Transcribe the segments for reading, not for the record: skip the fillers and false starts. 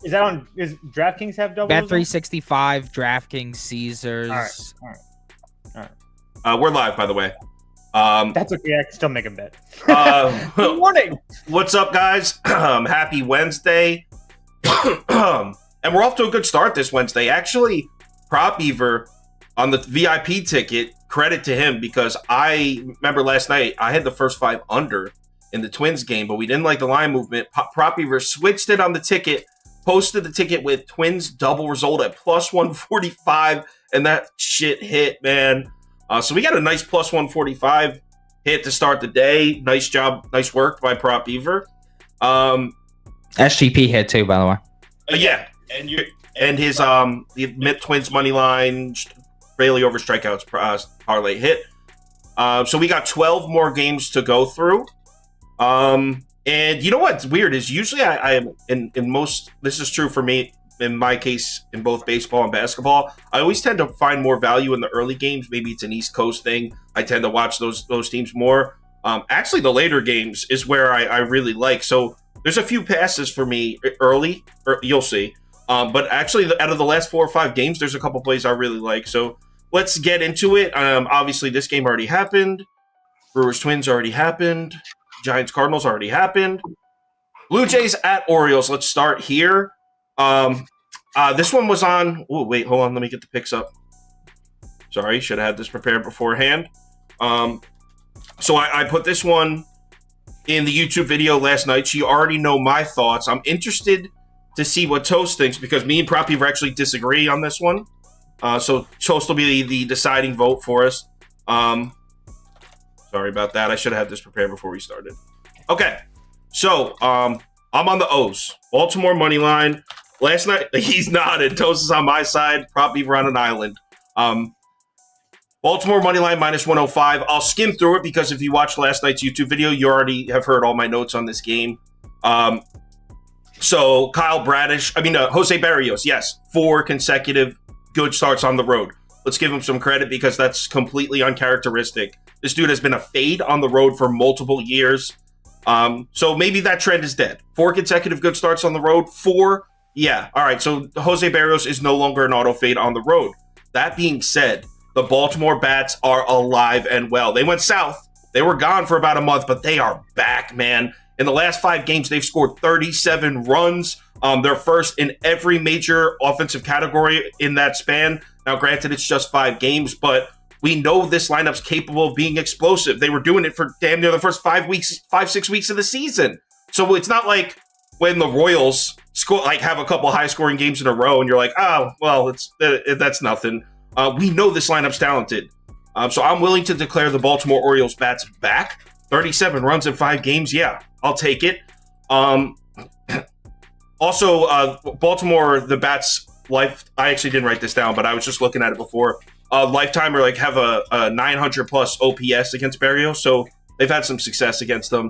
Is that on? Is DraftKings have doubles? Bet 365, DraftKings, Caesars. All right. We're live, by the way. That's okay. I can still make a bet. Good morning. What's up, guys? Happy Wednesday. And we're off to a good start this Wednesday. Actually, Prop Beaver on the VIP ticket, credit to him, because I remember last night I had the first 5 under in the Twins game, but we didn't like the line movement. Prop Beaver switched it on the ticket, posted the ticket with Twins double result at plus 145, and that shit hit, man. So we got a nice plus 145 hit to start the day. Nice job. Nice work by Prop Beaver. SGP hit too, by the way. Yeah. And his the Mid Twins money line, barely over strikeouts parlay hit. So we got 12 more games to go through. And you know what's weird is usually I in most, this is true for me, in my case, in both baseball and basketball, I always tend to find more value in the early games. Maybe it's an East Coast thing. I tend to watch those teams more. Actually, the later games is where I really like. So there's a few passes for me early, you'll see. But actually, out of the last 4 or 5 games, there's a couple plays I really like. So let's get into it. Obviously, this game already happened. Brewers Twins already happened. Giants Cardinals already happened. Blue Jays at Orioles. Let's start here. This one was on. Oh, wait, hold on. Let me get the picks up. Sorry, should have had this prepared beforehand. So I put this one in the YouTube video last night. So you already know my thoughts. I'm interested to see what Toast thinks because me and Prop Beaver actually disagree on this one. So Toast will be the deciding vote for us. Sorry about that. I should have had this prepared before we started. Okay, so I'm on the O's. Baltimore money line. Last night, he's nodded. Toast is on my side. Prop Beaver on an island. Baltimore money line minus 105. I'll skim through it because if you watched last night's YouTube video, you already have heard all my notes on this game. So Kyle Bradish, Jose Barrios, yes, 4 consecutive good starts on the road. Let's give him some credit because that's completely uncharacteristic. This dude has been a fade on the road for multiple years. So maybe that trend is dead. 4 consecutive good starts on the road. 4. Yeah. All right. So Jose Barrios is no longer an auto fade on the road. That being said, the Baltimore Bats are alive and well. They went south. They were gone for about a month, but they are back, man. In the last 5 games, they've scored 37 runs. They're first in every major offensive category in that span. Now, granted, it's just 5 games, but we know this lineup's capable of being explosive. They were doing it for damn near the first 5-6 weeks of the season. So it's not like when the Royals have a couple high-scoring games in a row, and you're like, oh, well, that's nothing. We know this lineup's talented. So I'm willing to declare the Baltimore Orioles bats back. 37 runs in 5 games, yeah, I'll take it. Also, Baltimore, the bats life. I actually didn't write this down, but I was just looking at it before. Lifetime or have a 900 plus OPS against Barrios, so they've had some success against them.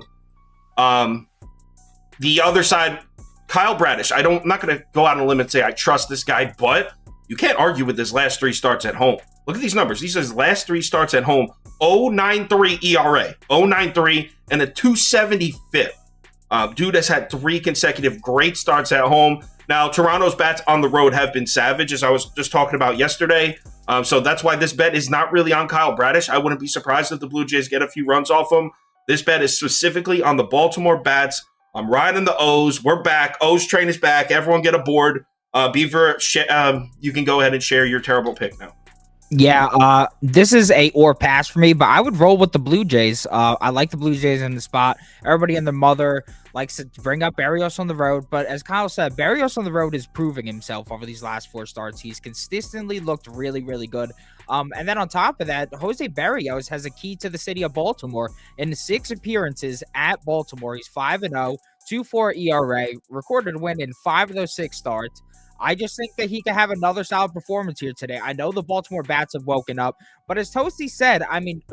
The other side, Kyle Bradish. I'm not going to go out on a limb and say I trust this guy, but you can't argue with his last 3 starts at home. Look at these numbers. These are his last 3 starts at home. 0.93 ERA, 0.93, and a 275. Dude has had 3 consecutive great starts at home. Now, Toronto's bats on the road have been savage, as I was just talking about yesterday. So that's why this bet is not really on Kyle Bradish. I wouldn't be surprised if the Blue Jays get a few runs off him. This bet is specifically on the Baltimore bats. I'm riding the O's. We're back. O's train is back. Everyone get aboard. Beaver, you can go ahead and share your terrible pick now. Yeah, this is a or pass for me, but I would roll with the Blue Jays. I like the Blue Jays in the spot. Everybody and their mother likes to bring up Barrios on the road, but as Kyle said, Barrios on the road is proving himself over these last 4 starts. He's consistently looked really, really good. And then on top of that, Jose Barrios has a key to the city of Baltimore. In 6 appearances at Baltimore, he's 5-0, 2.4 ERA, recorded a win in 5 of those 6 starts. I just think that he could have another solid performance here today. I know the Baltimore bats have woken up, but as Toasty said,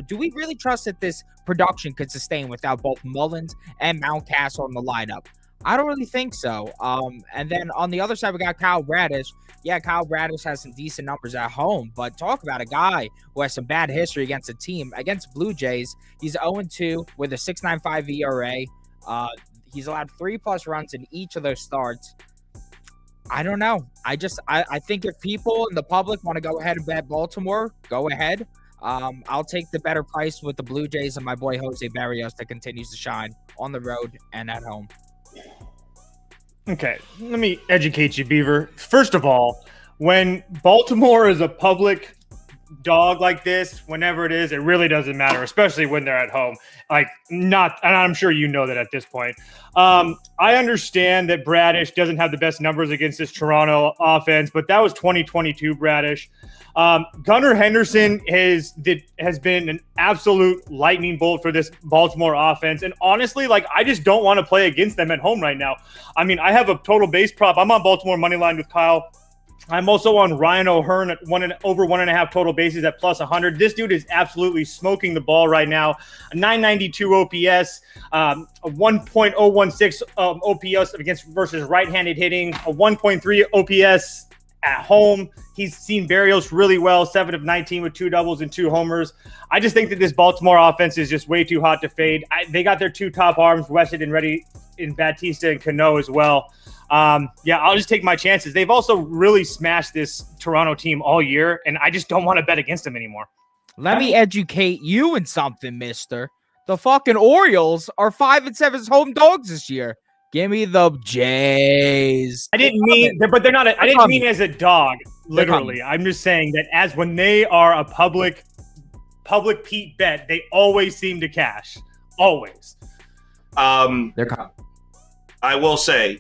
do we really trust that this production could sustain without both Mullins and Mountcastle in the lineup? I don't really think so. And then on the other side, we got Kyle Bradish. Yeah, Kyle Bradish has some decent numbers at home, but talk about a guy who has some bad history against a team. Against Blue Jays, he's 0-2 with a 6.95 ERA. He's allowed 3+ runs in each of those starts. I don't know. I think if people in the public want to go ahead and bet Baltimore, go ahead. I'll take the better price with the Blue Jays and my boy Jose Barrios that continues to shine on the road and at home. Okay, let me educate you, Beaver. First of all, when Baltimore is a public dog like this, whenever it is, it really doesn't matter, especially when they're at home. And I'm sure you know that at this point. I understand that Bradish doesn't have the best numbers against this Toronto offense, but that was 2022 Bradish. Gunnar Henderson has been an absolute lightning bolt for this Baltimore offense. And honestly, I just don't want to play against them at home right now. I mean, I have a total base prop. I'm on Baltimore money line with Kyle. I'm also on Ryan O'Hearn at over 1.5 total bases at plus 100. This dude is absolutely smoking the ball right now. A 992 OPS, a 1.016 OPS versus right-handed hitting, a 1.3 OPS at home. He's seen Barrios really well, 7 of 19 with 2 doubles and 2 homers. I just think that this Baltimore offense is just way too hot to fade. They got their 2 top arms, Weston and ready in Batista and Cano as well. I'll just take my chances. They've also really smashed this Toronto team all year, and I just don't want to bet against them anymore. Let me educate you in something, mister. The fucking Orioles are 5-7 home dogs this year. Give me the Jays. I didn't mean, but they're not. I didn't mean as a dog, literally. I'm just saying that as when they are a public Pete bet, they always seem to cash. Always. They're coming. I will say,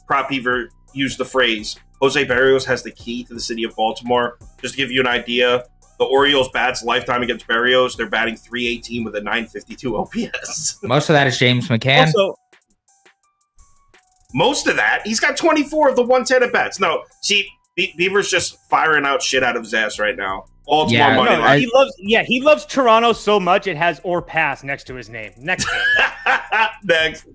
Prop Beaver used the phrase, Jose Barrios has the key to the city of Baltimore. Just to give you an idea, the Orioles bats lifetime against Barrios, they're batting .318 with a 952 OPS. Most of that is James McCann. Also, most of that, he's got 24 of the 110 at bats. No, see, Beaver's just firing out shit out of his ass right now. Baltimore money line. He loves Toronto so much it has or pass next to his name. Next game. Next.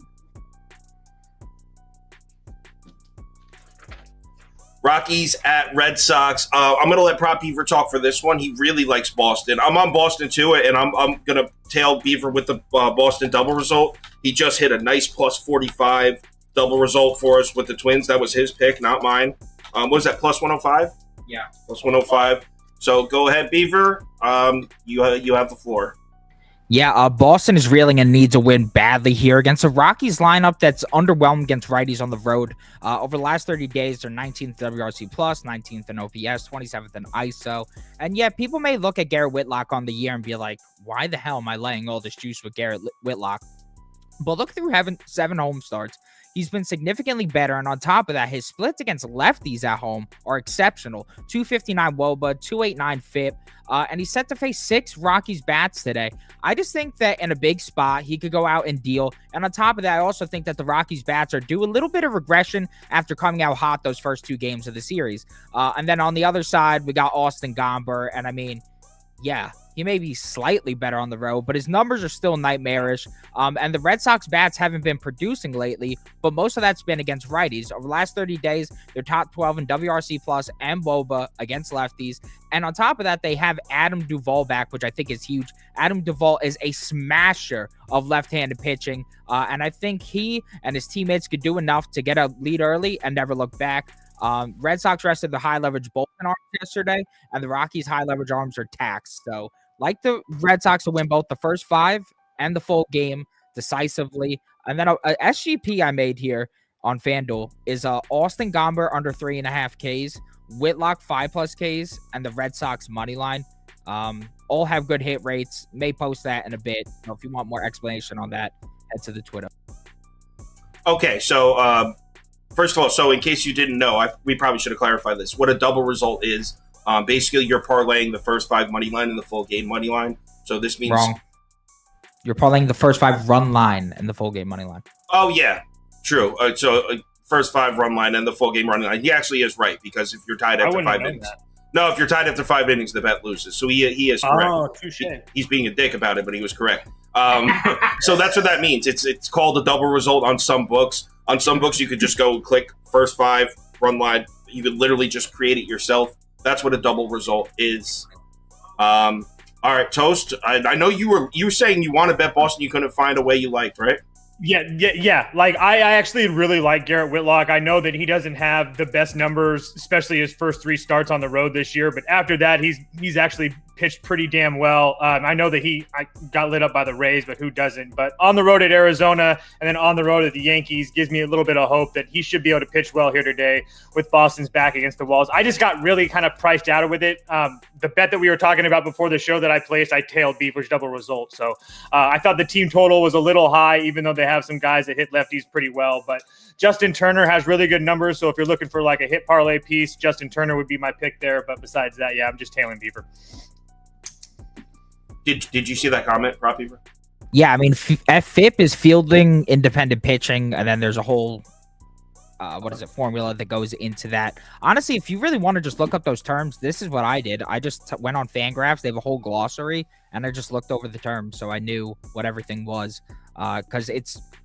Rockies at Red Sox. I'm going to let Prop Beaver talk for this one. He really likes Boston. I'm on Boston too, and I'm going to tail Beaver with the Boston double result. He just hit a nice plus 45 double result for us with the Twins. That was his pick, not mine. What was that, plus 105? Yeah. Plus 105. So go ahead, Beaver. You have the floor. Yeah, Boston is reeling and needs a win badly here against a Rockies lineup that's underwhelmed against righties on the road. Over the last 30 days, they're 19th WRC+, 19th in OPS, 27th in ISO. And yeah, people may look at Garrett Whitlock on the year and be like, why the hell am I laying all this juice with Garrett Whitlock? But look through having 7 home starts. He's been significantly better, and on top of that, his splits against lefties at home are exceptional. 259 WOBA, 289 FIP, and he's set to face 6 Rockies bats today. I just think that in a big spot, he could go out and deal. And on top of that, I also think that the Rockies bats are due a little bit of regression after coming out hot those first 2 games of the series. And then on the other side, we got Austin Gomber, and I mean, yeah, he may be slightly better on the road, but his numbers are still nightmarish. And the Red Sox bats haven't been producing lately, but most of that's been against righties. Over the last 30 days, they're top 12 in WRC plus and WOBA against lefties. And on top of that, they have Adam Duvall back, which I think is huge. Adam Duvall is a smasher of left-handed pitching. And I think he and his teammates could do enough to get a lead early and never look back. Red Sox rested the high leverage bullpen arms yesterday, and the Rockies' high leverage arms are taxed. So, like the Red Sox to win both the first 5 and the full game decisively. And then a SGP I made here on FanDuel is Austin Gomber under 3.5 Ks, Whitlock 5+ Ks, and the Red Sox money line. All have good hit rates. May post that in a bit. So if you want more explanation on that, head to the Twitter. Okay, so first of all, so in case you didn't know, we probably should have clarified this. What a double result is, basically you're parlaying the first 5 money line and the full game money line. So this means... Wrong. You're parlaying the first 5 run line and the full game money line. Oh, yeah. True. First 5 run line and the full game running line. He actually is right, because if you're tied after 5 innings... No, if you're tied after 5 innings, the bet loses. So he is correct. Oh, touche. He's being a dick about it, but he was correct. So that's what that means. It's called a double result on some books. On some books, you could just go click first 5 run line. You could literally just create it yourself. That's what a double result is. All right, Toast. I know you were saying you want to bet Boston. You couldn't find a way you liked, right? Yeah. Like I actually really like Garrett Whitlock. I know that he doesn't have the best numbers, especially his first 3 starts on the road this year. But after that, he's actually pitched pretty damn well. I know that I got lit up by the Rays, but who doesn't? But on the road at Arizona and then on the road at the Yankees gives me a little bit of hope that he should be able to pitch well here today with Boston's back against the walls. I just got really kind of priced out with it. The bet that we were talking about before the show that I placed, I tailed Beaver's double result. So I thought the team total was a little high, even though they have some guys that hit lefties pretty well. But Justin Turner has really good numbers. So if you're looking for like a hit parlay piece, Justin Turner would be my pick there. But besides that, yeah, I'm just tailing Beaver. Did you see that comment, Prop Beaver? Yeah, I mean, FIP is fielding independent pitching, and then there's a whole formula that goes into that. Honestly, if you really want to just look up those terms, this is what I did. I just went on Fangraphs. They have a whole glossary, and I just looked over the terms, so I knew what everything was. Because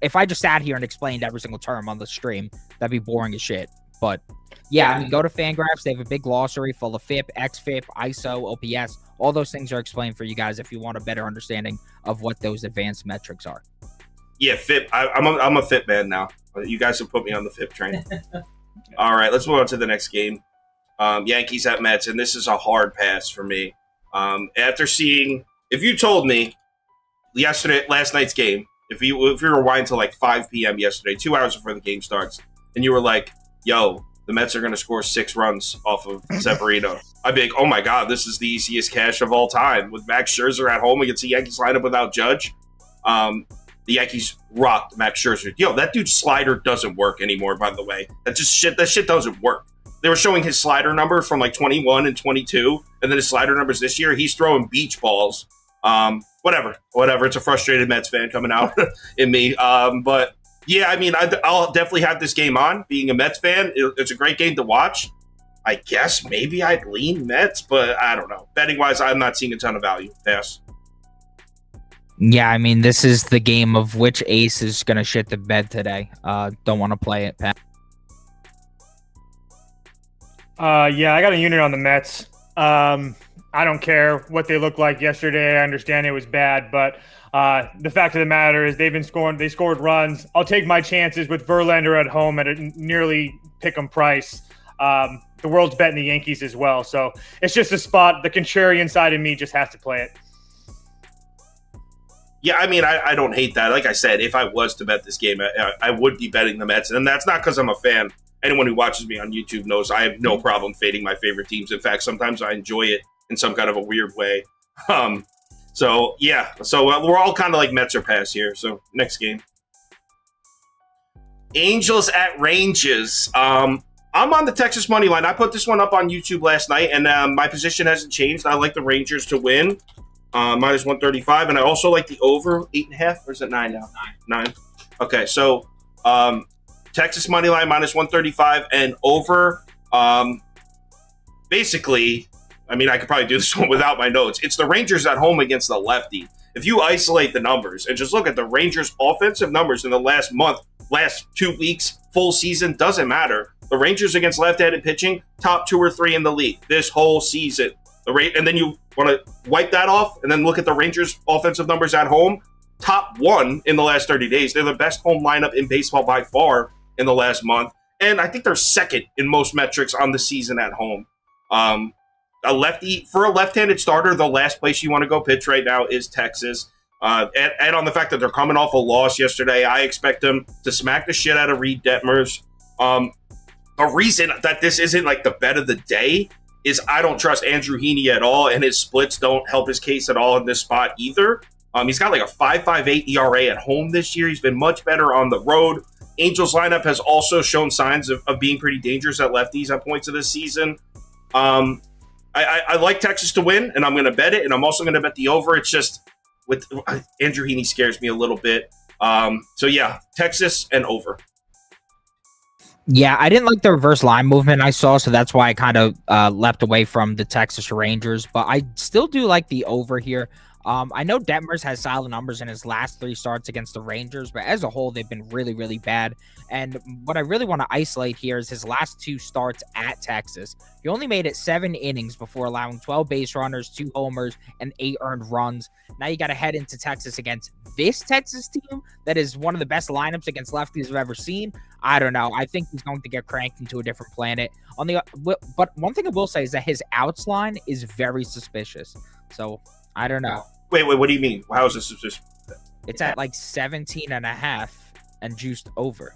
if I just sat here and explained every single term on the stream, that'd be boring as shit. But yeah, I mean, go to Fangraphs. They have a big glossary full of FIP, XFIP, ISO, OPS. All those things are explained for you guys if you want a better understanding of what those advanced metrics are. Yeah, FIP. I'm a FIP man now. You guys have put me on the FIP train. All right, let's move on to the next game. Yankees at Mets, and this is a hard pass for me. After seeing, if you told me last night's game, if you rewind to like 5 p.m. yesterday, 2 hours before the game starts, and you were like, yo, the Mets are going to score 6 runs off of Severino, I'd be like, oh my God, this is the easiest cash of all time. With Max Scherzer at home against the Yankees lineup without Judge, the Yankees rocked Max Scherzer. Yo, that dude's slider doesn't work anymore, by the way. That shit doesn't work. They were showing his slider number from like 21 and 22, and then his slider numbers this year, he's throwing beach balls. Whatever. It's a frustrated Mets fan coming out in me. But yeah, I mean, I'll definitely have this game on. Being a Mets fan, it's a great game to watch. I guess maybe I'd lean Mets, but I don't know. Betting-wise, I'm not seeing a ton of value. Pass. Yeah, I mean, this is the game of which ace is going to shit the bed today. Don't want to play it, Pat. Yeah, I got a unit on the Mets. I don't care what they looked like yesterday. I understand it was bad, but the fact of the matter is they've been scoring. They scored runs. I'll take my chances with Verlander at home at a nearly pick-em price. The world's betting the Yankees as well. So it's just a spot. The contrarian side of me just has to play it. Yeah, I mean, I don't hate that. Like I said, if I was to bet this game, I would be betting the Mets. And that's not because I'm a fan. Anyone who watches me on YouTube knows I have no problem fading my favorite teams. In fact, sometimes I enjoy it in some kind of a weird way. So we're all kind of like Mets or pass here. So next game. Angels at Rangers. I'm on the Texas money line. I put this one up on YouTube last night, and my position hasn't changed. I like the Rangers to win, minus 135, and I also like the over 8.5. Or is it 9 now? 9. Okay, so Texas money line minus 135 and over. Basically, I mean, I could probably do this one without my notes. It's the Rangers at home against the lefty. If you isolate the numbers and just look at the Rangers' offensive numbers in the last month, last 2 weeks, full season, doesn't matter. The Rangers against left-handed pitching, top 2 or 3 in the league this whole season. And then you want to wipe that off and then look at the Rangers' offensive numbers at home, top 1 in the last 30 days. They're the best home lineup in baseball by far in the last month. And I think they're second in most metrics on the season at home. A left-handed starter, the last place you want to go pitch right now is Texas. And on the fact that they're coming off a loss yesterday, I expect them to smack the shit out of Reed Detmers. The reason that this isn't like the bet of the day is I don't trust Andrew Heaney at all, and his splits don't help his case at all in this spot either. He's got like a 5.58 ERA at home this year. He's been much better on the road. Angels lineup has also shown signs of being pretty dangerous at lefties at points of this season. I like Texas to win, and I'm going to bet it, and I'm also going to bet the over. It's just with Andrew Heaney scares me a little bit. So yeah, Texas and over. Yeah, I didn't like the reverse line movement I saw, so that's why I kind of leapt away from the Texas Rangers. But I still do like the over here. I know Detmers has solid numbers in his last 3 starts against the Rangers, but as a whole, they've been really, really bad. And what I really want to isolate here is his last 2 starts at Texas. He only made it 7 innings before allowing 12 base runners, 2 homers, and 8 earned runs. Now you got to head into Texas against this Texas team that is one of the best lineups against lefties I've ever seen. I don't know. I think he's going to get cranked into a different planet. But one thing I will say is that his outs line is very suspicious. So I don't know. Wait, what do you mean? How is this suspicious? It's at like 17.5 and juiced over.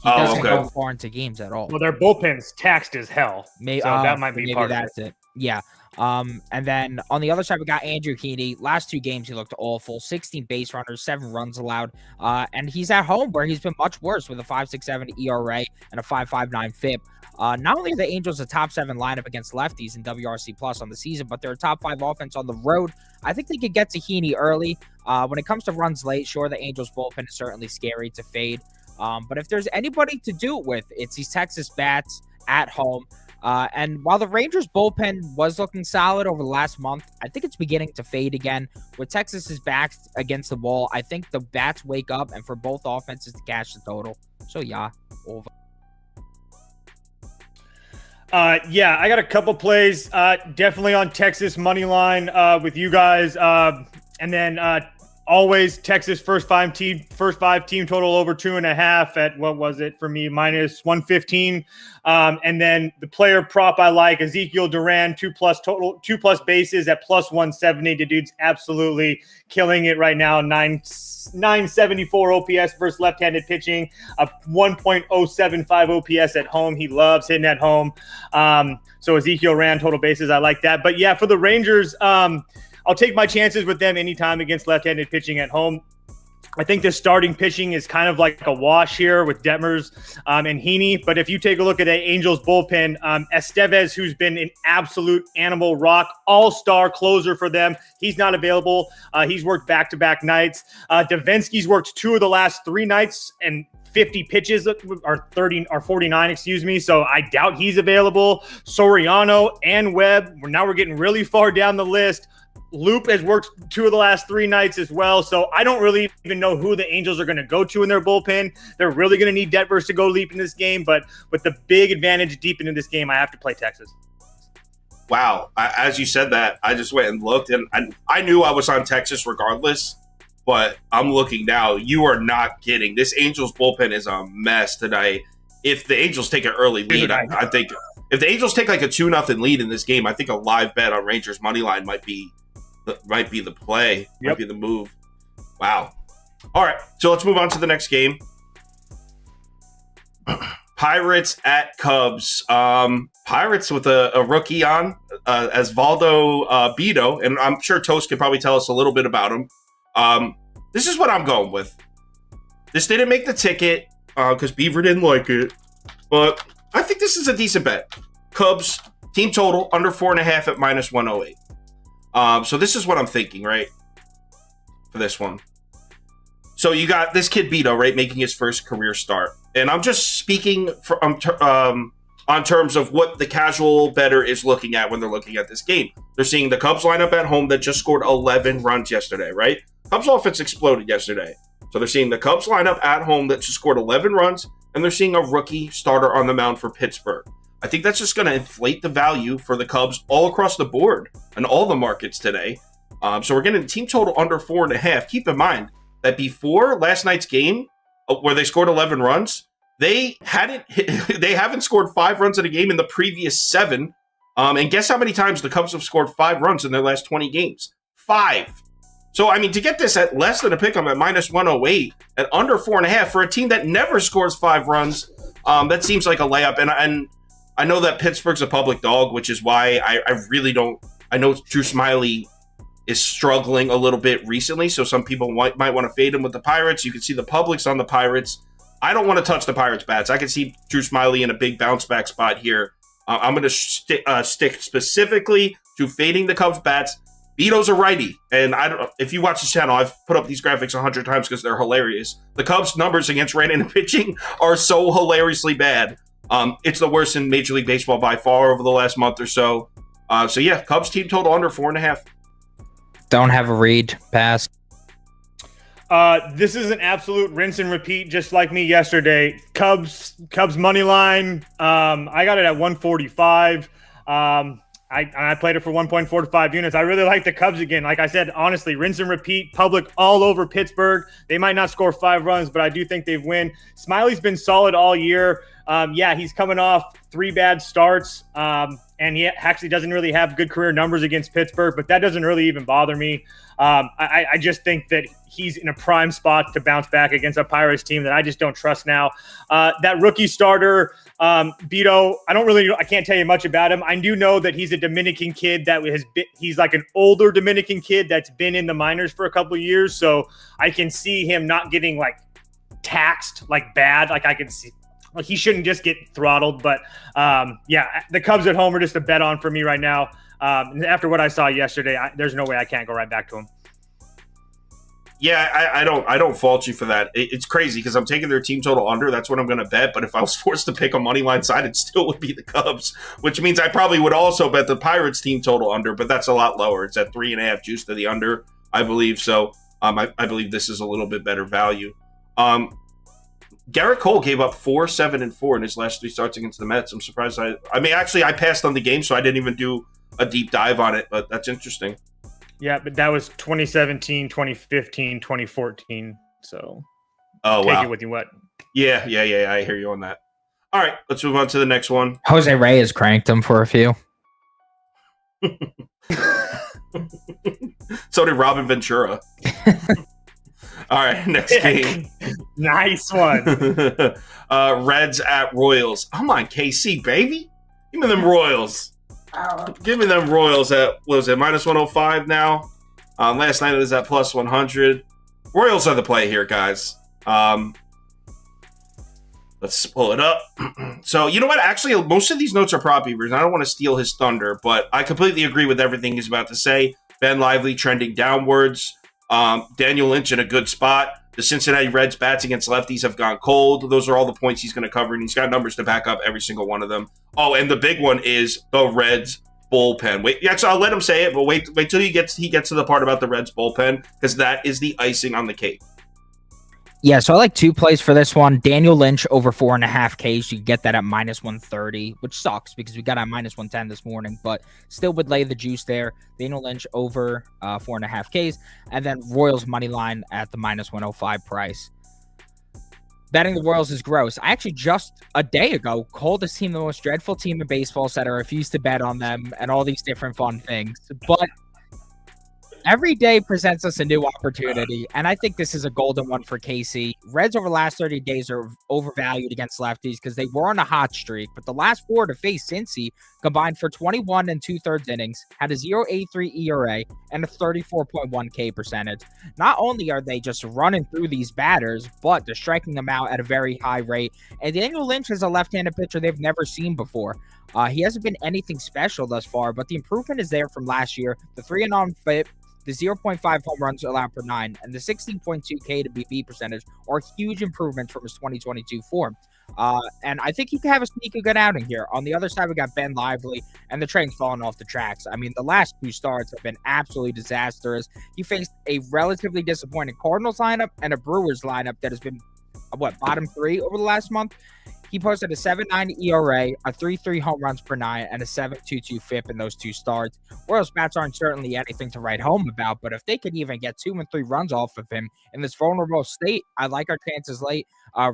He doesn't go far into games at all. Well, their bullpen's taxed as hell. So that might be part of it. Yeah. And then on the other side, we got Andrew Heaney. Last 2 games, he looked awful. 16 base runners, 7 runs allowed. And he's at home where he's been much worse with a 5.67 ERA and a 5.59 FIP. Not only are the Angels a top 7 lineup against lefties in WRC plus on the season, but they're a top 5 offense on the road. I think they could get to Heaney early. When it comes to runs late, sure, the Angels bullpen is certainly scary to fade. But if there's anybody to do it with, it's these Texas bats at home. And while the Rangers bullpen was looking solid over the last month, I think it's beginning to fade again. With Texas's backs against the wall, I think the bats wake up and for both offenses to cash the total. So yeah, over. Yeah, I got a couple plays. Definitely on Texas money line with you guys, and then always Texas first five team total over 2.5 at what was it for me minus 115. And then the player prop I like Ezekiel Duran 2+ bases at plus 170. The dude's absolutely killing it right now. 974 OPS versus left-handed pitching, a 1.075 OPS at home. He loves hitting at home. So Ezekiel Duran total bases, I like that. But yeah, for the Rangers, I'll take my chances with them anytime against left-handed pitching at home. I think the starting pitching is kind of like a wash here with Detmers and Heaney. But if you take a look at the Angels bullpen, Estevez, who's been an absolute animal rock, all-star closer for them, he's not available. He's worked back-to-back nights. Davinsky's worked 2 of the last 3 nights and 50 pitches or 49, excuse me. So I doubt he's available. Soriano and Webb. Now we're getting really far down the list. Loop has worked 2 of the last 3 nights as well. So I don't really even know who the Angels are going to go to in their bullpen. They're really going to need Detmers to go deep in this game. But with the big advantage deep into this game, I have to play Texas. Wow. As you said that, I just went and looked, and I knew I was on Texas regardless. But I'm looking now. You are not kidding. This Angels bullpen is a mess tonight. If the Angels take an early lead, I think if the Angels take like a 2-0 lead in this game, I think a live bet on Rangers money line might be the play, might be the move. Wow. All right, so let's move on to the next game. Pirates at Cubs. Pirates with a rookie on as Valdo Beto, and I'm sure Toast can probably tell us a little bit about him. This is what I'm going with. This didn't make the ticket because Beaver didn't like it, but I think this is a decent bet. Cubs team total under 4.5 at minus 108. So this is what I'm thinking, right? For this one. So you got this kid Beto, right, making his first career start. And I'm just speaking on terms of what the casual bettor is looking at when they're looking at this game. They're seeing the Cubs lineup at home that just scored 11 runs yesterday, right? Cubs offense exploded yesterday. So they're seeing the Cubs lineup at home that just scored 11 runs, and they're seeing a rookie starter on the mound for Pittsburgh. I think that's just going to inflate the value for the Cubs all across the board and all the markets today. So we're getting a team total under 4.5. Keep in mind that before last night's game, where they scored 11 runs, they haven't scored 5 runs in a game in the previous 7. And guess how many times the Cubs have scored 5 runs in their last 20 games? 5. So, I mean, to get this at less than a pick, I'm at minus 108 at under 4.5 for a team that never scores 5 runs. That seems like a layup. And I know that Pittsburgh's a public dog, which is why I really don't. I know Drew Smyly is struggling a little bit recently, so some people might want to fade him with the Pirates. You can see the public's on the Pirates. I don't want to touch the Pirates' bats. I can see Drew Smyly in a big bounce back spot here. I'm going to stick specifically to fading the Cubs' bats. Beto's a righty, and if you watch this channel, I've put up these graphics 100 times because they're hilarious. The Cubs' numbers against right-handed pitching are so hilariously bad. It's the worst in Major League Baseball by far over the last month or so. So yeah, Cubs team total under 4.5. Don't have a read. Pass. This is an absolute rinse and repeat, just like me yesterday. Cubs money line. I got it at 145. I played it for 1.45 units. I really like the Cubs again. Like I said, honestly, rinse and repeat. Public all over Pittsburgh. They might not score 5 runs, but I do think they've win. Smiley's been solid all year. Yeah, he's coming off 3 bad starts, and he actually doesn't really have good career numbers against Pittsburgh, but that doesn't really even bother me. I just think that he's in a prime spot to bounce back against a Pirates team that I just don't trust now. That rookie starter, Beto, I can't tell you much about him. I do know that he's a Dominican kid he's like an older Dominican kid that's been in the minors for a couple of years. So I can see him not getting like taxed like bad. Like I can see, like he shouldn't just get throttled, but yeah, the Cubs at home are just a bet on for me right now. After what I saw yesterday, there's no way I can't go right back to him. Yeah, I don't fault you for that. It's crazy because I'm taking their team total under. That's what I'm going to bet. But if I was forced to pick a money line side, it still would be the Cubs, which means I probably would also bet the Pirates team total under. But that's a lot lower. It's at 3.5 juice to the under, I believe. So I believe this is a little bit better value. Garrett Cole gave up 4, 7, and 4 in his last 3 starts against the Mets. I'm surprised. I passed on the game, so I didn't even do a deep dive on it. But that's interesting. Yeah, but that was 2017, 2015, 2014. So take it with you. What? Yeah. I hear you on that. All right, let's move on to the next one. Jose Reyes cranked him for a few. So did Robin Ventura. All right, next game. Nice one. Reds at Royals. Come on, KC, baby. Give me them Royals. Give me them Royals at, what was it, minus 105 now? Last night it was at plus 100. Royals are the play here, guys. Let's pull it up. So, you know what? Actually, most of these notes are prop beavers. I don't want to steal his thunder, but I completely agree with everything he's about to say. Ben Lively trending downwards. Daniel Lynch in a good spot. The Cincinnati Reds bats against lefties have gone cold. Those are all the points he's going to cover, and he's got numbers to back up every single one of them. Oh, and the big one is the Reds bullpen. Wait, actually, I'll let him say it, but wait till he gets to the part about the Reds bullpen, because that is the icing on the cake. Yeah, so I like 2 plays for this one. Daniel Lynch over 4.5 Ks. You can get that at minus 130, which sucks because we got at minus 110 this morning, but still would lay the juice there. Daniel Lynch over 4.5 Ks, and then Royals money line at the minus 105 price. Betting the Royals is gross. I actually just a day ago called this team the most dreadful team in baseball, said I refuse to bet on them, and all these different fun things. But every day presents us a new opportunity, and I think this is a golden one for KC. Reds over the last 30 days are overvalued against lefties because they were on a hot streak, but the last 4 to face Cincy combined for 21 and 2/3 innings, had a 0.83 ERA and a 34.1 K percentage. Not only are they just running through these batters, but they're striking them out at a very high rate. And Daniel Lynch is a left-handed pitcher they've never seen before. He hasn't been anything special thus far, but the improvement is there from last year. The 3-and-on FIP, the 0.5 home runs allowed per 9, and the 16.2 K to BB percentage are huge improvements from his 2022 form. And I think he can have a sneaky good outing here. On the other side, we got Ben Lively, and the train's falling off the tracks. I mean, the last 2 starts have been absolutely disastrous. He faced a relatively disappointing Cardinals lineup and a Brewers lineup that has been, bottom 3 over the last month. He posted a 7.9 ERA, a 3.3 home runs per 9, and a 7.22 FIP in those 2 starts. Royals bats aren't certainly anything to write home about, but if they could even get 2 and 3 runs off of him in this vulnerable state, I like our chances late.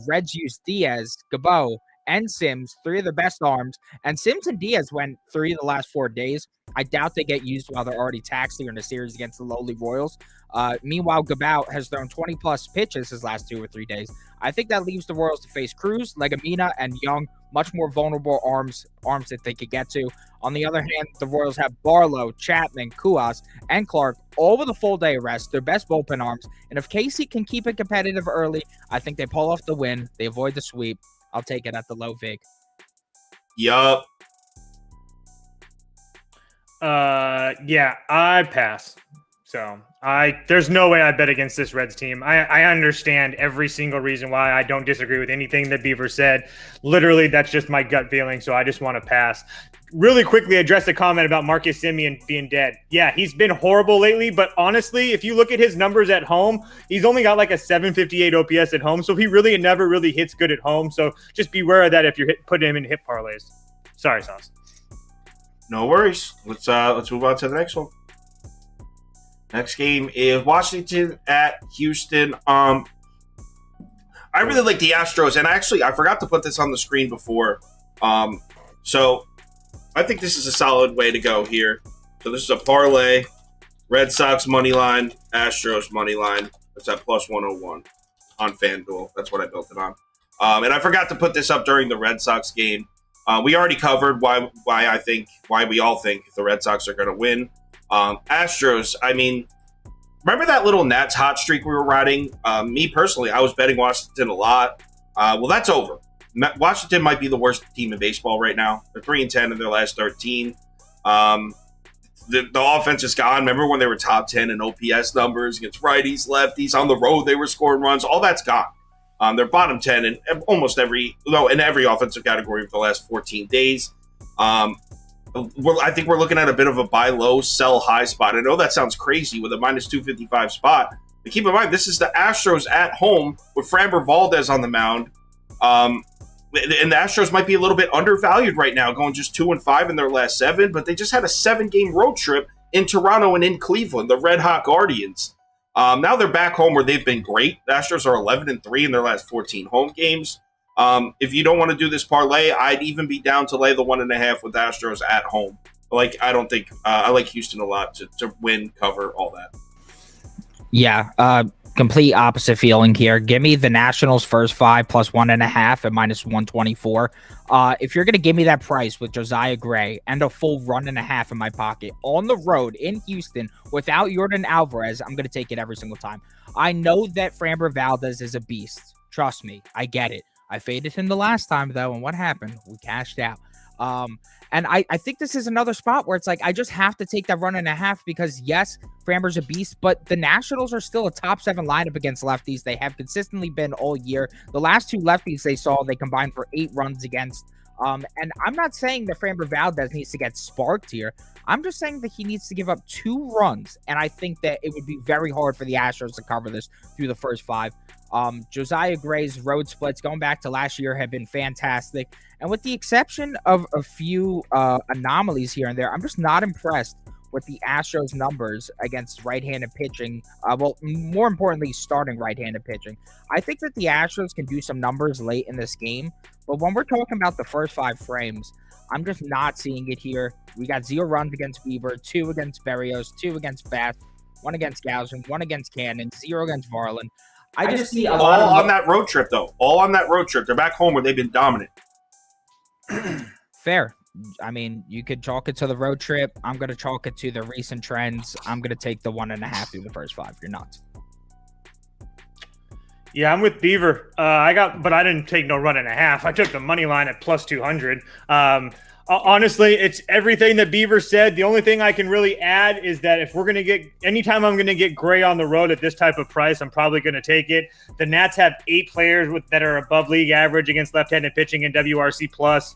Reds use Diaz, Gabo, and Sims, 3 of the best arms, and Sims and Diaz went 3 of the last 4 days. I doubt they get used while they're already taxed here in a series against the lowly Royals. Meanwhile, Gabo has thrown 20-plus pitches his last 2 or 3 days. I think that leaves the Royals to face Cruz, Legumina, and Young, much more vulnerable arms that they could get to. On the other hand, the Royals have Barlow, Chapman, Kuas, and Clark, all with a full day of rest, their best bullpen arms. And if Casey can keep it competitive early, I think they pull off the win. They avoid the sweep. I'll take it at the low vig. Yup. Yeah, I pass. So there's no way I bet against this Reds team. I understand every single reason why. I don't disagree with anything that Beaver said. Literally, that's just my gut feeling. So I just want to pass. Really quickly address the comment about Marcus Semien being dead. Yeah, he's been horrible lately, but honestly, if you look at his numbers at home, he's only got like a 758 OPS at home, so he really never really hits good at home. So just beware of that if you're putting him in hit parlays. Sorry, Sauce. No worries. Let's move on to the next one. Next game is Washington at Houston. I really like the Astros, and actually, I forgot to put this on the screen before. So I think this is a solid way to go here. So this is a parlay. Red Sox money line, Astros money line. It's at plus 101 on FanDuel. That's what I built it on. And I forgot to put this up during the Red Sox game. We already covered why we all think the Red Sox are going to win. Astros, I mean, remember that little Nats hot streak we were riding? Me personally, I was betting Washington a lot. Well, that's over. Washington might be the worst team in baseball right now. They're 3-10 in their last 13. The offense is gone. Remember when they were top 10 in OPS numbers against righties, lefties on the road? They were scoring runs. All that's gone. They're bottom 10 in every offensive category for the last 14 days. I think we're looking at a bit of a buy low, sell high spot. I know that sounds crazy with a minus 255 spot, but keep in mind this is the Astros at home with Framber Valdez on the mound. And the Astros might be a little bit undervalued right now, going just 2-5 in their last 7, but they just had a 7-game road trip in Toronto and in Cleveland, the Red Hot Guardians. Now they're back home where they've been great. The Astros are 11-3 in their last 14 home games. If you don't want to do this parlay, I'd even be down to lay the 1.5 with the Astros at home. I like Houston a lot to win, cover, all that. Yeah, complete opposite feeling here. Give me the Nationals first 5 plus 1.5 at minus 124. If you're going to give me that price with Josiah Gray and a full run and a half in my pocket on the road in Houston without Yordan Alvarez, I'm going to take it every single time. I know that Framber Valdez is a beast. Trust me, I get it. I faded him the last time, though, and what happened? We cashed out. And I think this is another spot where it's like I just have to take that 1.5 because, yes, Framber's a beast, but the Nationals are still a top 7 lineup against lefties. They have consistently been all year. The last 2 lefties they saw, they combined for 8 runs against. And I'm not saying that Framber Valdez needs to get sparked here. I'm just saying that he needs to give up 2 runs, and I think that it would be very hard for the Astros to cover this through the first 5. Josiah Gray's road splits going back to last year have been fantastic. And with the exception of a few anomalies here and there, I'm just not impressed with the Astros numbers against right-handed pitching. More importantly, starting right-handed pitching. I think that the Astros can do some numbers late in this game. But when we're talking about the first 5 frames, I'm just not seeing it here. We got 0 runs against Bieber, 2 against Berrios, 2 against Bath, 1 against Gausen, 1 against Cannon, 0 against Varland. I just see a lot all on that road trip, though. All on that road trip. They're back home where they've been dominant. Fair. I mean, you could chalk it to the road trip. I'm going to chalk it to the recent trends. I'm going to take the 1.5 through the first 5. You're nuts. Yeah, I'm with Beaver. But I didn't take no 1.5. I took the money line at plus 200. Honestly, it's everything that Beaver said. The only thing I can really add is that if we're going to anytime I'm going to get Gray on the road at this type of price, I'm probably going to take it. The Nats have 8 players that are above league average against left-handed pitching in WRC plus.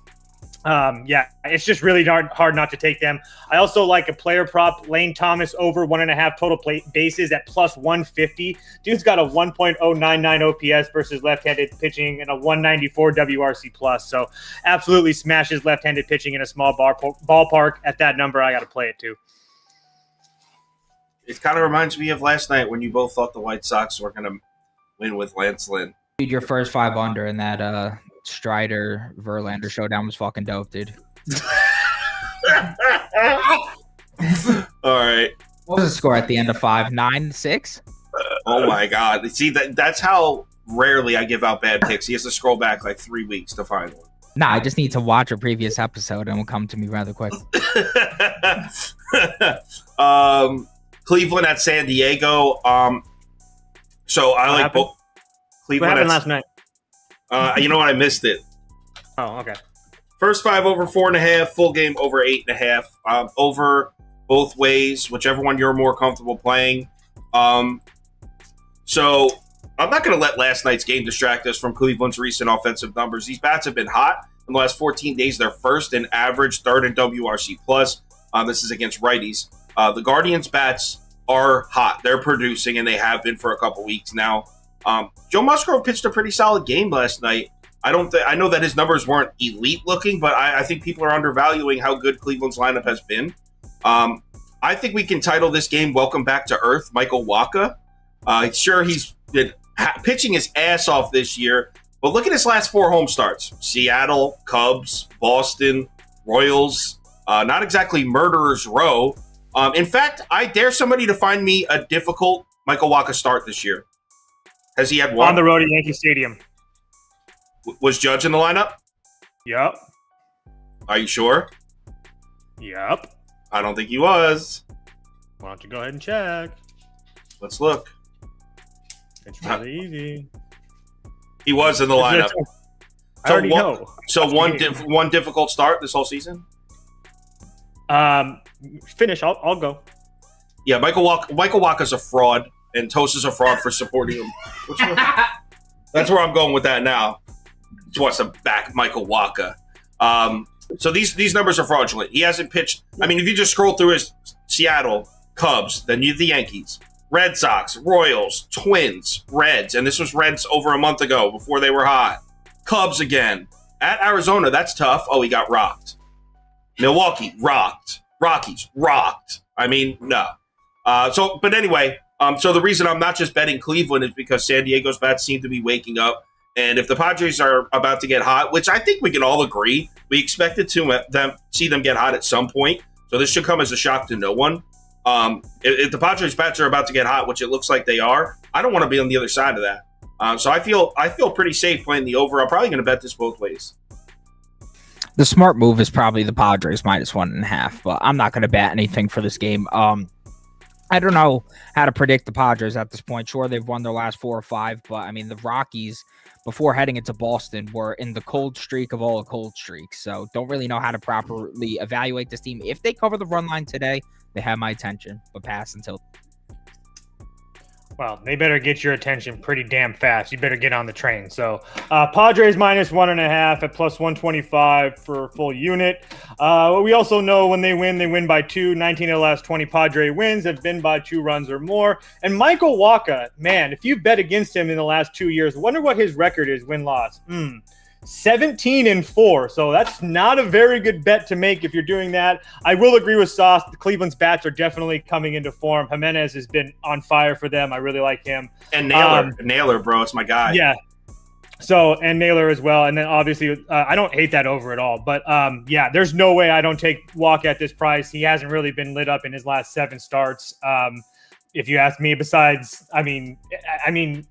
It's just really hard not to take them. I also like a player prop, Lane Thomas over 1.5 total bases at plus 150. Dude's got a 1.099 OPS versus left-handed pitching and a 194 WRC plus. So absolutely smashes left-handed pitching in a small ballpark. At that number, I got to play it too. It kind of reminds me of last night when you both thought the White Sox were going to win with Lance Lynn. Dude, your first 5 under in that Strider Verlander showdown was fucking dope, dude. All right. What was the score at the end of 5? 9-6? Oh my God. See, that's how rarely I give out bad picks. He has to scroll back like 3 weeks to find one. Nah, I just need to watch a previous episode and it will come to me rather quick. Cleveland at San Diego. So I like both. Cleveland. What happened last night? You know what? I missed it. Oh, okay. First 5 over 4.5, full game over 8.5. both ways, whichever one you're more comfortable playing. So I'm not going to let last night's game distract us from Cleveland's recent offensive numbers. These bats have been hot. In the last 14 days, they're first in average, third in WRC+. This is against righties. The Guardians' bats are hot. They're producing, and they have been for a couple weeks now. Joe Musgrove pitched a pretty solid game last night. I know that his numbers weren't elite looking, but I think people are undervaluing how good Cleveland's lineup has been. I think we can title this game "Welcome Back to Earth." Michael Wacha. Sure, he's been pitching his ass off this year, but look at his last 4 home starts: Seattle, Cubs, Boston, Royals. Not exactly murderer's row. In fact, I dare somebody to find me a difficult Michael Wacha start this year. Has he had one? On the road at Yankee Stadium. Was Judge in the lineup? Yep. Are you sure? Yep. I don't think he was. Why don't you go ahead and check? Let's look. It's really easy. He was in the lineup. I already know. So one difficult start this whole season? Finish. I'll go. Yeah, Michael Wacha's a fraud, and Tosa's a fraud for supporting him. That's where I'm going with that now. Just wants to back Michael Wacha. So these numbers are fraudulent. He hasn't pitched. I mean, if you just scroll through his Seattle, Cubs, then you have the Yankees, Red Sox, Royals, Twins, Reds, and this was Reds over a month ago before they were hot. Cubs again. At Arizona, that's tough. Oh, he got rocked. Milwaukee, rocked. Rockies, rocked. I mean, no. But anyway, so the reason I'm not just betting Cleveland is because San Diego's bats seem to be waking up. And if the Padres are about to get hot, which I think we can all agree, we expected to see them get hot at some point. So this should come as a shock to no one. If the Padres bats are about to get hot, which it looks like they are, I don't want to be on the other side of that. So I feel pretty safe playing the over. I'm probably going to bet this both ways. The smart move is probably the Padres -1.5, but I'm not going to bet anything for this game. I don't know how to predict the Padres at this point. Sure, they've won their last 4 or 5, but I mean, the Rockies, before heading into Boston, were in the cold streak of all the cold streaks. So don't really know how to properly evaluate this team. If they cover the run line today, they have my attention, but pass until. Well, they better get your attention pretty damn fast. You better get on the train. So Padres -1.5 at +125 for full unit. We also know when they win by 2. 19 of the last 20 Padre wins have been by 2 runs or more. And Michael Wacha, man, if you bet against him in the last 2 years, wonder what his record is win-loss. 17-4. So that's not a very good bet to make if you're doing that. I will agree with Sauce. The Cleveland's bats are definitely coming into form. Jimenez has been on fire for them. I really like him. And Naylor, bro, it's my guy. Yeah. So, and Naylor as well. And then obviously, I don't hate that over at all. But yeah, there's no way I don't take Wacha at this price. He hasn't really been lit up in his last 7 starts. If you ask me, besides, I mean,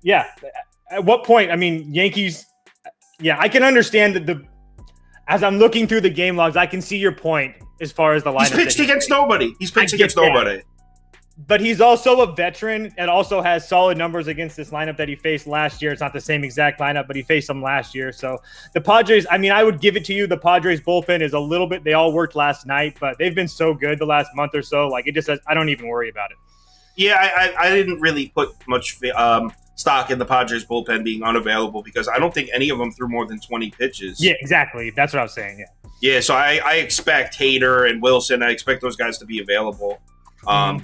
yeah. At what point? I mean, Yankees. Yeah, I can understand that as I'm looking through the game logs, I can see your point as far as the lineup. He's pitched against nobody. He's pitched against nobody. But he's also a veteran and also has solid numbers against this lineup that he faced last year. It's not the same exact lineup, but he faced them last year. So the Padres, I mean, I would give it to you. The Padres bullpen is a little bit, they all worked last night, but they've been so good the last month or so. Like, it just says, I don't even worry about it. Yeah, I didn't really put much stock in the Padres bullpen being unavailable because I don't think any of them threw more than 20 pitches. Yeah, exactly. That's what I was saying. Yeah. Yeah, so I expect Hader and Wilson. I expect those guys to be available. So I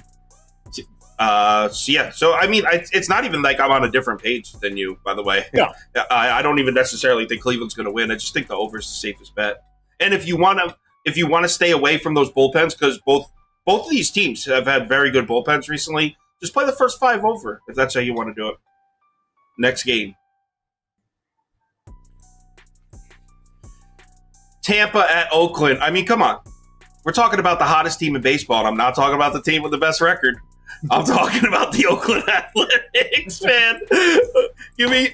mean, it's not even like I'm on a different page than you, by the way. Yeah. I don't even necessarily think Cleveland's going to win. I just think the over is the safest bet. And if you want to stay away from those bullpens, because both of these teams have had very good bullpens recently, just play the first 5 over if that's how you want to do it. Next game. Tampa at Oakland. I mean, come on. We're talking about the hottest team in baseball, and I'm not talking about the team with the best record. I'm talking about the Oakland Athletics, man. Give me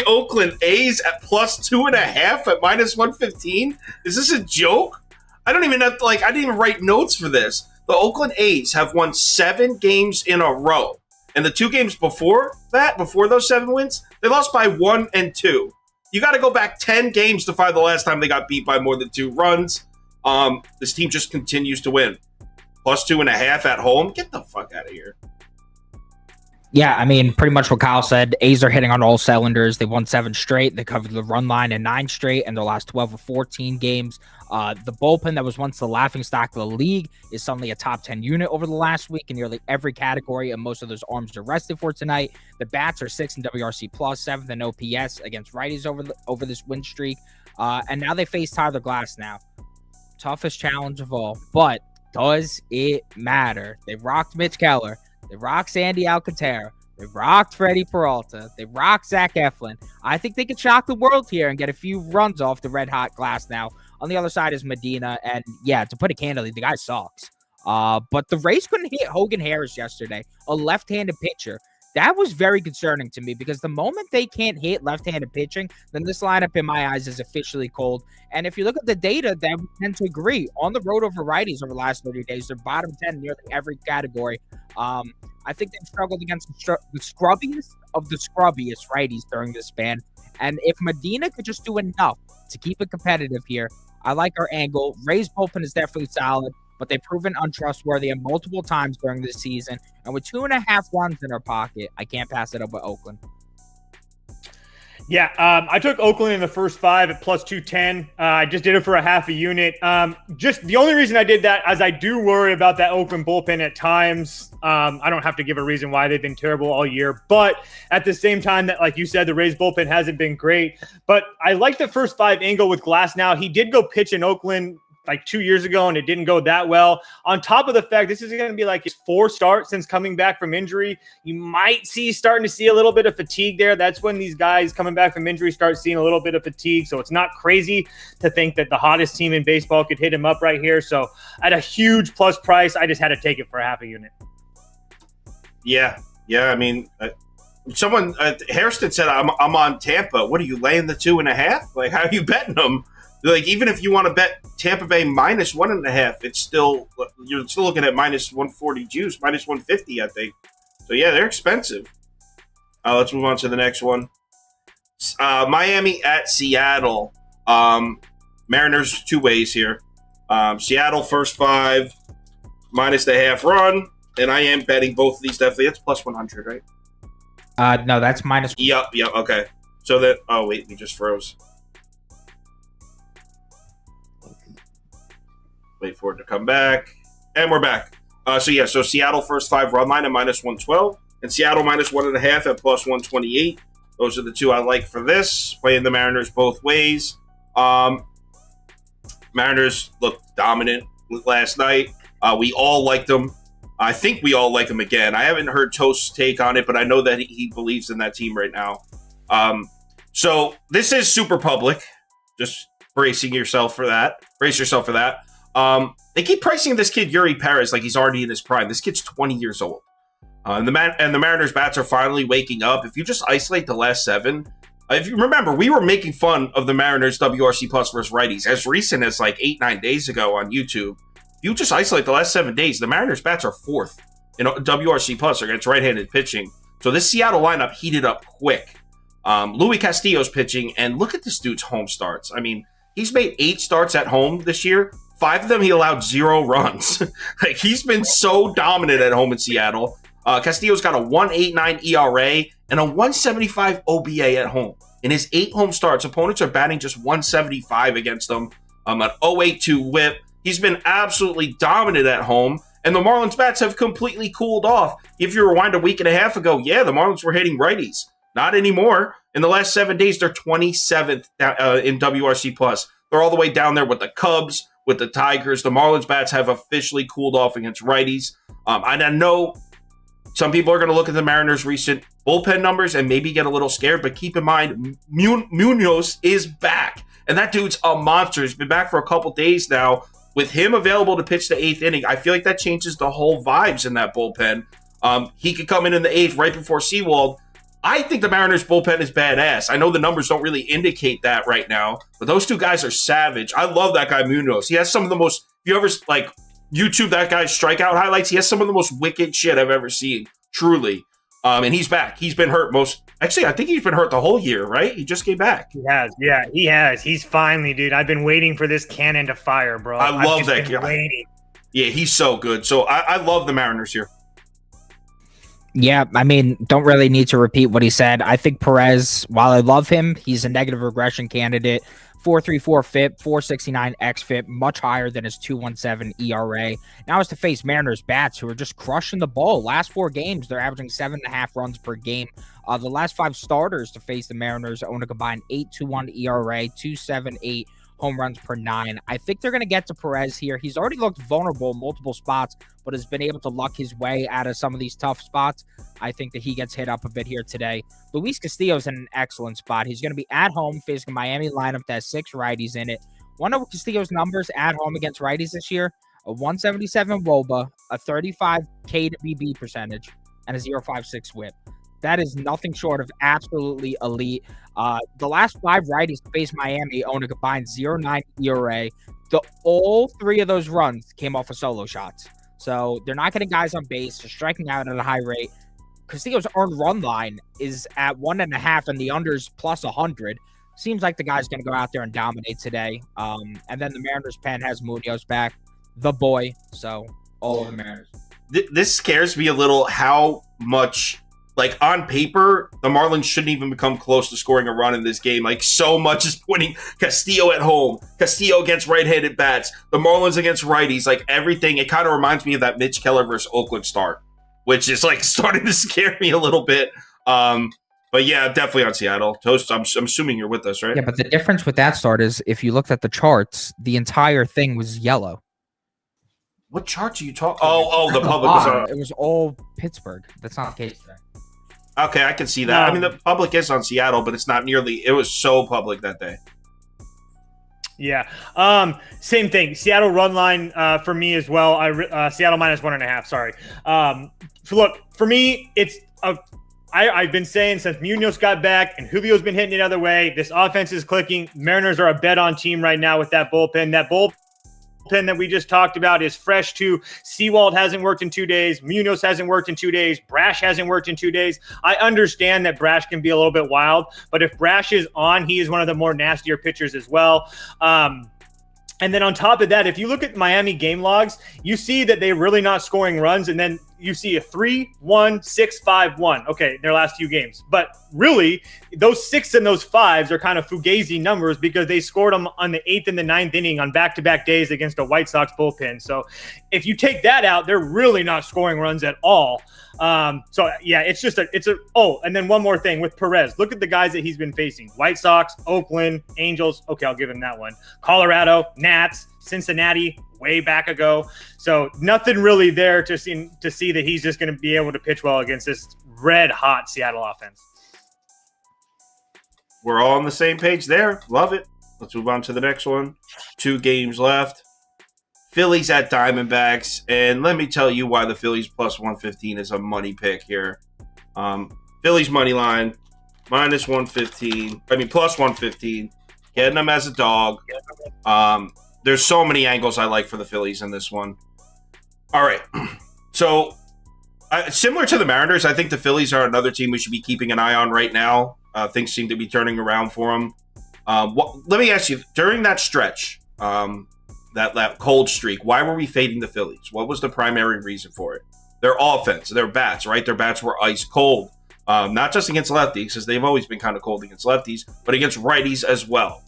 Oakland A's at +2.5 at -115. Is this a joke? I don't even have to, I didn't even write notes for this. The Oakland A's have won 7 games in a row. And the 2 games before those 7 wins, they lost by 1 and 2. You got to go back 10 games to find the last time they got beat by more than 2 runs. This team just continues to win. +2.5 at home. Get the fuck out of here. Yeah, I mean, pretty much what Kyle said. A's are hitting on all cylinders. They won 7 straight. They covered the run line in 9 straight in their last 12 or 14 games. The bullpen that was once the laughingstock of the league is suddenly a top 10 unit over the last week in nearly every category, and most of those arms are rested for tonight. The bats are 6th in WRC+, 7th in OPS against righties over this win streak. And now they face Tyler Glass now. Toughest challenge of all. But does it matter? They rocked Mitch Keller. They rocked Sandy Alcantara. They rocked Freddie Peralta. They rocked Zach Eflin. I think they could shock the world here and get a few runs off the red-hot Glass now. On the other side is Medina. And, yeah, to put it candidly, the guy sucks. But the Rays couldn't hit Hogan Harris yesterday, a left-handed pitcher. That was very concerning to me because the moment they can't hit left-handed pitching, then this lineup in my eyes is officially cold. And if you look at the data, then we tend to agree. On the road over righties over the last 30 days, they're bottom 10 in nearly every category. I think they've struggled against the scrubbiest of the scrubbiest righties during this span. And if Medina could just do enough to keep it competitive here, I like our angle. Ray's bullpen is definitely solid, but they've proven untrustworthy multiple times during this season. And with 2.5 runs in their pocket, I can't pass it up with Oakland. Yeah, I took Oakland in the first 5 at +210. I just did it for a half a unit. Just the only reason I did that is I do worry about that Oakland bullpen at times. I don't have to give a reason why they've been terrible all year, but at the same time that, like you said, the Rays bullpen hasn't been great. But I like the first 5 angle with Glass now. He did go pitch in Oakland like 2 years ago, and it didn't go that well. On top of the fact, this is going to be like his 4th start since coming back from injury. You might starting to see a little bit of fatigue there. That's when these guys coming back from injury start seeing a little bit of fatigue. So it's not crazy to think that the hottest team in baseball could hit him up right here. So at a huge plus price, I just had to take it for a half a unit. Yeah. I mean, someone Hairston said, "I'm on Tampa. What are you laying the 2.5? Like, how are you betting them?" Like, even if you want to bet Tampa Bay -1.5, you're still looking at -140 juice, -150, I think. So yeah, they're expensive. Let's move on to the next one. Miami at Seattle. Mariners 2 ways here. Seattle first 5 -0.5 run, and I am betting both of these definitely. It's +100, right? No, that's minus. Yep. Okay. So that. Oh wait, we just froze. Wait for it to come back. And we're back. So Seattle first 5 run line at -112. And Seattle -1.5 at +128. Those are the 2 I like for this. Playing the Mariners both ways. Mariners looked dominant last night. We all liked them. I think we all like them again. I haven't heard Toast's take on it, but I know that he believes in that team right now. So this is super public. Just brace yourself for that. They keep pricing this kid Yuri Perez like he's already in his prime. This kid's 20 years old. And the Mariners bats are finally waking up. If you just isolate the last 7, if you remember, we were making fun of the Mariners WRC plus versus righties as recent as like 8-9 days ago on YouTube. If you just isolate the last 7 days, the Mariners bats are 4th in WRC plus against right-handed pitching. So this Seattle lineup heated up quick. Louis Castillo's pitching, and look at this dude's home starts. I mean, he's made 8 starts at home this year. 5 of them he allowed 0 runs. Like, he's been so dominant at home in Seattle. Castillo's got a 1.89 ERA and a 1.75 OBA at home. In his 8 home starts, opponents are batting just 1.75 against him. An 0.82 whip. He's been absolutely dominant at home, and the Marlins bats have completely cooled off. If you rewind a week and a half ago, yeah, the Marlins were hitting righties. Not anymore. In the last 7 days, they're 27th in WRC+. They're all the way down there with the Cubs, with the Tigers. The Marlins bats have officially cooled off against righties. And I know some people are going to look at the Mariners' recent bullpen numbers and maybe get a little scared, but keep in mind, Munoz is back. And that dude's a monster. He's been back for a couple days now. With him available to pitch the 8th inning, I feel like that changes the whole vibes in that bullpen. He could come in the 8th right before Seawald. I think the Mariners bullpen is badass. I know the numbers don't really indicate that right now, but those 2 guys are savage. I love that guy Munoz. He has some of the most, if you ever YouTube that guy's strikeout highlights, he has some of the most wicked shit I've ever seen. Truly. And he's back. He's been hurt I think he's been hurt the whole year, right? He just came back. He has. Yeah, he has. He's finally, dude. I've been waiting for this cannon to fire, bro. I love that guy. Waiting. Yeah, he's so good. So I love the Mariners here. Yeah, I mean, don't really need to repeat what he said. I think Perez, while I love him, he's a negative regression candidate. 4.34 FIP, 4.69 xFIP, much higher than his 2.17 ERA. Now has to face Mariners bats who are just crushing the ball. Last 4 games, they're averaging 7.5 runs per game. The last 5 starters to face the Mariners own a combined 8.21 ERA, 2.78 home runs per 9. I think they're going to get to Perez here. He's already looked vulnerable in multiple spots, but has been able to luck his way out of some of these tough spots. I think that he gets hit up a bit here today. Luis Castillo's in an excellent spot. He's going to be at home facing a Miami lineup that has 6 righties in it. One of Castillo's numbers at home against righties this year, a 177 WOBA, a 35 K to BB percentage, and a 0.56 whip. That is nothing short of absolutely elite. The last 5 righties to face Miami own a combined 0.9 ERA. All 3 of those runs came off of solo shots. So they're not getting guys on base. They're striking out at a high rate. Castillo's earned run line is at 1.5 and the under's plus 100. Seems like the guy's going to go out there and dominate today. And then the Mariners pen has Munoz back, the boy. So all of the Mariners. This scares me a little how much, like on paper, the Marlins shouldn't even become close to scoring a run in this game. Like so much is pointing Castillo at home, Castillo against right-handed bats, the Marlins against righties, like everything. It kind of reminds me of that Mitch Keller versus Oakland start, which is like starting to scare me a little bit. But yeah, definitely on Seattle. Toast, I'm assuming you're with us, right? Yeah, but the difference with that start is if you looked at the charts, the entire thing was yellow. What charts are you talking? Oh, the public was on. It was all Pittsburgh. That's not the case today. Okay, I can see that. I mean, the public is on Seattle, but it's not nearly. It was so public that day. Yeah. Same thing. Seattle run line for me as well. Seattle minus 1.5. Sorry. So look, for me, it's I've been saying since Munoz got back and Julio's been hitting it the other way, this offense is clicking. Mariners are a bet on team right now with that bullpen. That bullpen that we just talked about is fresh too. Sewald hasn't worked in 2 days. Munoz hasn't worked in 2 days. Brash hasn't worked in 2 days. I understand that Brash can be a little bit wild, but if Brash is on, he is one of the more nastier pitchers as well. And then on top of that, if you look at Miami game logs, you see that they're really not scoring runs. And then you see a 3-1-6-5-1. Okay, their last few games. But really, those 6 and those 5s are kind of fugazi numbers because they scored them on the 8th and the 9th inning on back-to-back days against a White Sox bullpen. So if you take that out, they're really not scoring runs at all. So yeah, and then one more thing with Perez. Look at the guys that he's been facing: White Sox, Oakland, Angels. Okay, I'll give him that one. Colorado, Nats, Cincinnati, way back ago. So nothing really there to see that he's just going to be able to pitch well against this red hot Seattle offense. We're all on the same page there. Love it. Let's move on to the next one. 2 games left. Phillies at Diamondbacks, and let me tell you why the Phillies plus 115 is a money pick here. Phillies money line minus 115. I mean plus 115. Getting them as a dog. There's so many angles I like for the Phillies in this one. All right, so similar to the Mariners, I think the Phillies are another team we should be keeping an eye on right now. Things seem to be turning around for them. Let me ask you, during that stretch. That cold streak, why were we fading the Phillies? What was the primary reason for it? Their offense, their bats, right? Their bats were ice cold. Not just against lefties, because they've always been kind of cold against lefties, but against righties as well.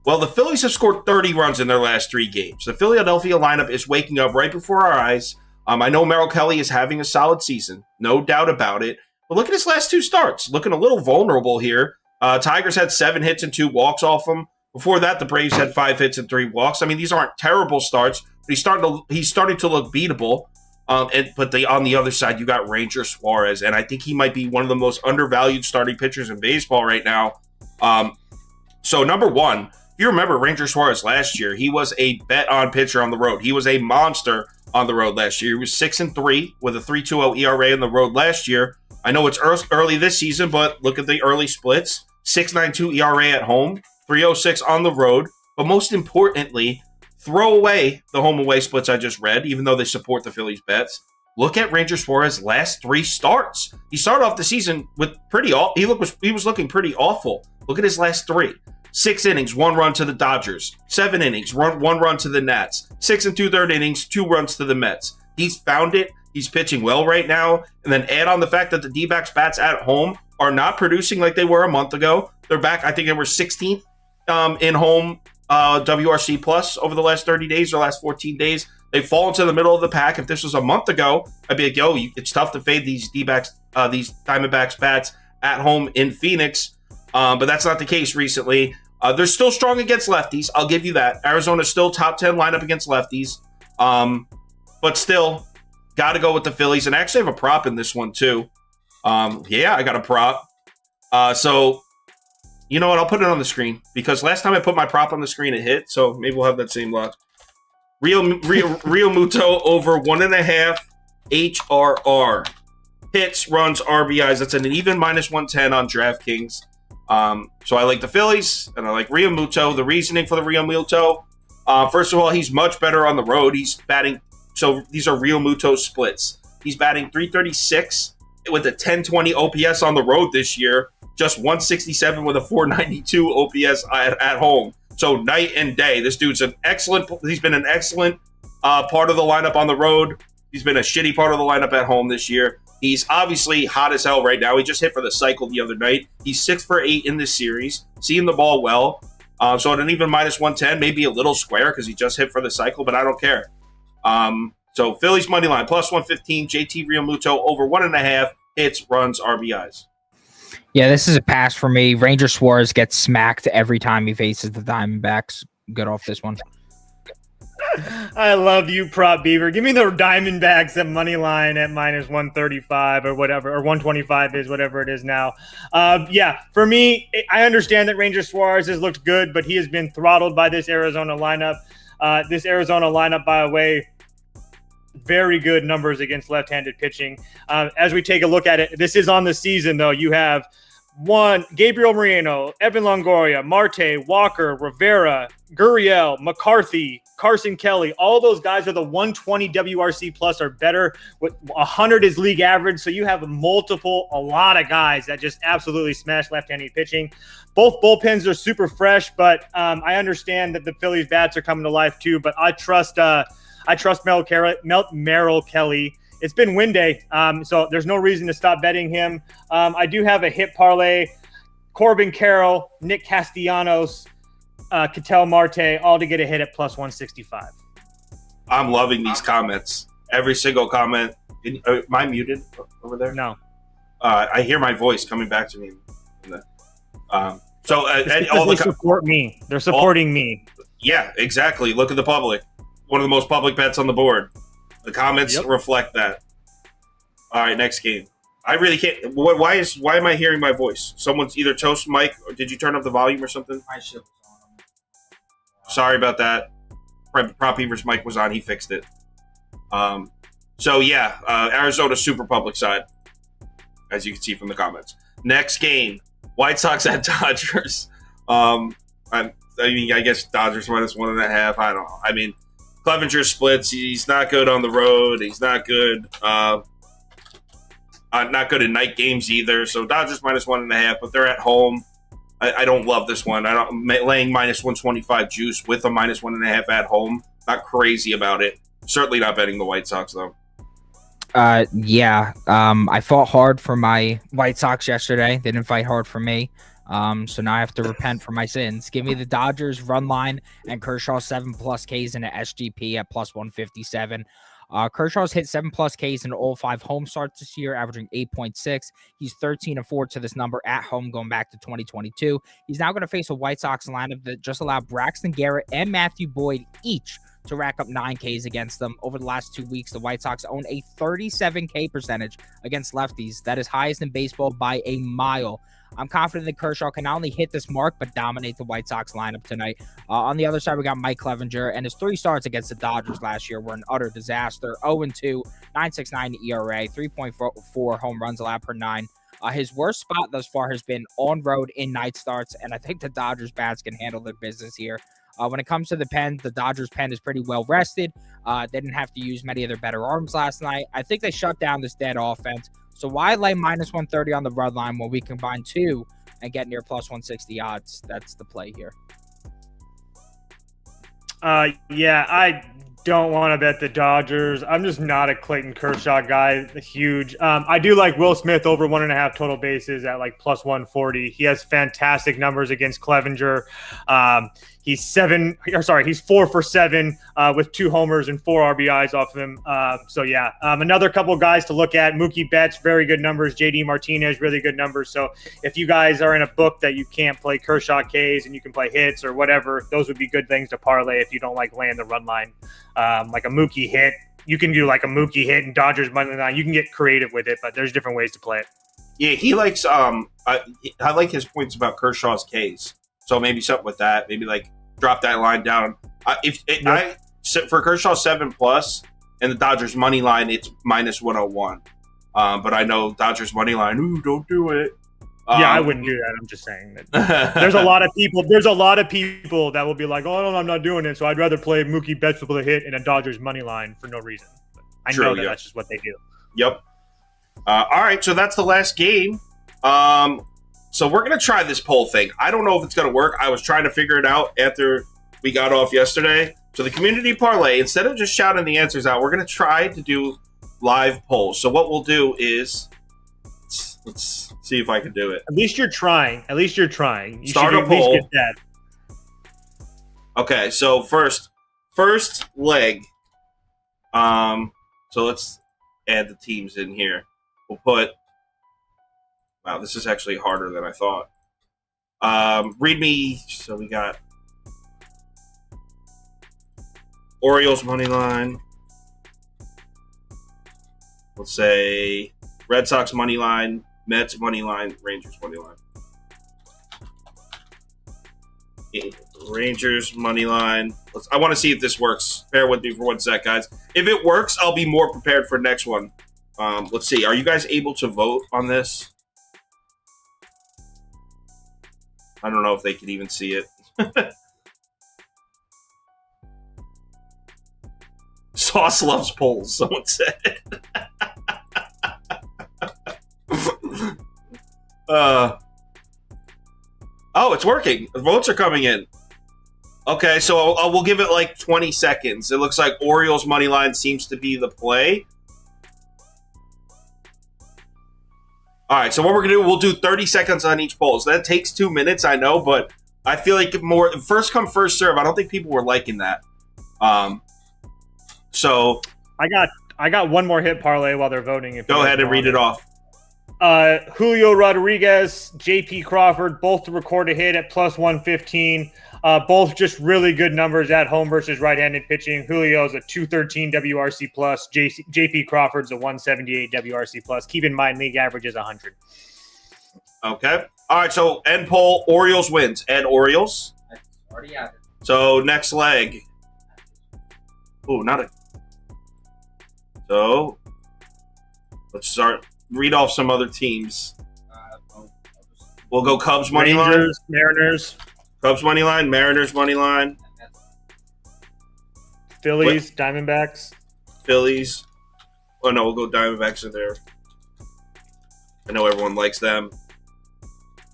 Well, the Phillies have scored 30 runs in their last 3 games. The Philadelphia lineup is waking up right before our eyes. I know Merrill Kelly is having a solid season, no doubt about it. But look at his last 2 starts, looking a little vulnerable here. Tigers had 7 hits and 2 walks off him. Before that, the Braves had 5 hits and 3 walks. I mean, these aren't terrible starts, but he's starting to look beatable. On the other side, you got Ranger Suarez, and I think he might be one of the most undervalued starting pitchers in baseball right now. So number one, if you remember Ranger Suarez last year, he was a bet-on pitcher on the road. He was a monster on the road last year. He was 6-3 with a 3.20 ERA on the road last year. I know it's early this season, but look at the early splits: 6.92 ERA at home, 3.06 on the road, but most importantly, throw away the home-away splits I just read, even though they support the Phillies' bets. look at Ranger Suarez's last 3 starts. He started off the season with he was looking pretty awful. Look at his last 3. 6 innings, 1 run to the Dodgers. 7 innings, 1 run to the Nats. 6 2/3 innings, 2 runs to the Mets. He's found it. He's pitching well right now. And then add on the fact that the D-backs bats at home are not producing like they were a month ago. They're back. I think they were 16th in home WRC plus over the last 30 days or last 14 days. They've fallen to the middle of the pack. If this was a month ago, I'd be like, yo, it's tough to fade these D-backs, these Diamondbacks bats at home in Phoenix. But that's not the case recently. They're still strong against lefties. I'll give you that. Arizona's still top 10 lineup against lefties. But still, got to go with the Phillies. And I actually have a prop in this one, too. Yeah, I got a prop. So, you know what? I'll put it on the screen. Because last time I put my prop on the screen, it hit. So maybe we'll have that same luck. Real Muto over 1.5 HRR. Hits, runs, RBIs. That's an even -110 on DraftKings. So I like the Phillies, and I like Real Muto. The reasoning for the Real Muto, first of all, he's much better on the road. He's batting, so these are Real Muto splits. He's batting .336 with a 1020 OPS on the road this year, just 167 with a 492 OPS at home. So night and day. This dude's he's been an excellent part of the lineup on the road. He's been a shitty part of the lineup at home this year. He's obviously hot as hell right now. He just hit for the cycle the other night. He's 6 for 8 in this series, seeing the ball well. So at an even -110, maybe a little square because he just hit for the cycle, but I don't care. So Phillies money line +115, JT Real Muto over 1.5 hits, runs, RBIs. Yeah, this is a pass for me. Ranger Suarez gets smacked every time he faces the Diamondbacks. Good off this one. I love you, Prop Beaver. Give me the Diamondbacks at money line at -135 or whatever, or 125 is whatever it is now. Yeah, for me, I understand that Ranger Suarez has looked good, but he has been throttled by this Arizona lineup. This Arizona lineup, by the way, very good numbers against left-handed pitching. As we take a look at it, this is on the season, though. You have Gabriel Moreno, Evan Longoria, Marte, Walker, Rivera, Gurriel, McCarthy, Carson Kelly. All those guys are the 120 WRC plus or better. With 100 is league average. So you have a lot of guys that just absolutely smash left-handed pitching. Both bullpens are super fresh, but I understand that the Phillies bats are coming to life too. But I trust Merrill Kelly. It's been win day, so there's no reason to stop betting him. I do have a hit parlay. Corbin Carroll, Nick Castellanos, Ketel Marte, all to get a hit at +165. I'm loving these comments. Every single comment. Am I muted over there? No. I hear my voice coming back to me. All they support me. They're supporting me. Yeah, exactly. Look at the public. One of the most public bets on the board. The comments reflect that. All right, next game. I really can't. Why am I hearing my voice? Someone's either toast mic or did you turn up the volume or something? My shit was on. Sorry about that. Prop Beaver's mic was on. He fixed it. Arizona super public side, as you can see from the comments. Next game, White Sox at Dodgers. I guess Dodgers -1.5. I don't know. I mean, Clevenger splits. He's not good on the road. He's not good. Not good in night games either. So Dodgers -1.5, but they're at home. I don't love this one. Laying -125 juice with a -1.5 at home. Not crazy about it. Certainly not betting the White Sox though. I fought hard for my White Sox yesterday. They didn't fight hard for me. So now I have to repent for my sins. Give me the Dodgers run line and Kershaw 7+ Ks in an SGP at +157. Kershaw's hit 7+ Ks in all 5 home starts this year, averaging 8.6. He's 13-4 to this number at home going back to 2022. He's now going to face a White Sox lineup that just allowed Braxton Garrett and Matthew Boyd each to rack up 9 Ks against them. Over the last 2 weeks, the White Sox own a 37 K percentage against lefties. That is highest in baseball by a mile. I'm confident that Kershaw can not only hit this mark, but dominate the White Sox lineup tonight. On the other side, we got Mike Clevenger, and his 3 starts against the Dodgers last year were an utter disaster. 0-2, 9.69 ERA, 3.4 home runs allowed per 9. His worst spot thus far has been on road in night starts, and I think the Dodgers bats can handle their business here. When it comes to the pen, the Dodgers pen is pretty well rested. They didn't have to use many of their better arms last night. I think they shut down this dead offense. So why lay minus 130 on the run line when we combine two and get near plus 160 odds? That's the play here. Yeah, I don't want to bet the Dodgers. I'm just not a Clayton Kershaw guy. Huge. I do like Will Smith over 1.5 total bases at like plus 140. He has fantastic numbers against Clevenger. He's 4 for 7 with 2 homers and 4 RBIs off of him. So yeah, another couple guys to look at. Mookie Betts, very good numbers. JD Martinez, really good numbers. So if you guys are in a book that you can't play Kershaw Ks and you can play hits or whatever, those would be good things to parlay if you don't like laying the run line. Like a Mookie hit, you can do like a Mookie hit and Dodgers money line. You can get creative with it, but there's different ways to play it. Yeah, he likes. I like his points about Kershaw's Ks. So maybe something with that. Maybe like drop that line down. For Kershaw 7+ and the Dodgers money line, it's minus 101. But I know Dodgers money line. Ooh, don't do it. Yeah, I wouldn't do that. I'm just saying that there's a lot of people. There's a lot of people that will be like, "Oh no, I'm not doing it." So I'd rather play Mookie Betts with a hit and a Dodgers money line for no reason. But I know that's just what they do. Yep. All right, so that's the last game. So we're gonna try this poll thing. I don't know if it's gonna work. I was trying to figure it out after we got off yesterday. So the community parlay, instead of just shouting the answers out, we're gonna try to do live polls. So what we'll do is let's see if I can do it. At least you're trying. You start should a poll. At least get that. Okay, so first leg. So let's add the teams in here. We'll put. Wow, this is actually harder than I thought. Read me. So we got Orioles money line. Let's say Red Sox money line, Mets money line, Rangers money line. Rangers money line. I want to see if this works. Bear with me for 1 sec, guys. If it works, I'll be more prepared for next one. Let's see. Are you guys able to vote on this? I don't know if they can even see it. Sauce loves polls, someone said. Oh, it's working. The votes are coming in. Okay, so we'll give it like 20 seconds. It looks like Orioles money line seems to be the play. All right, so what we're going to do, we'll do 30 seconds on each poll. So that takes 2 minutes, I know, but I feel like more first come, first serve. I don't think people were liking that. So I got one more hit parlay while they're voting. Go ahead and read it off. Julio Rodriguez, JP Crawford, both to record a hit at plus 115. Both just really good numbers at home versus right-handed pitching. Julio's a 213 WRC plus. JP Crawford's a 178 WRC plus. Keep in mind, league average is 100. Okay. All right, so end poll, Orioles wins. End Orioles. Already added. So next leg. Ooh, not a... So let's start. Read off some other teams. We'll go Cubs money line. Mariners. Cubs money line. Mariners money line. Phillies. Diamondbacks. Phillies. Oh no, we'll go Diamondbacks in there. I know everyone likes them.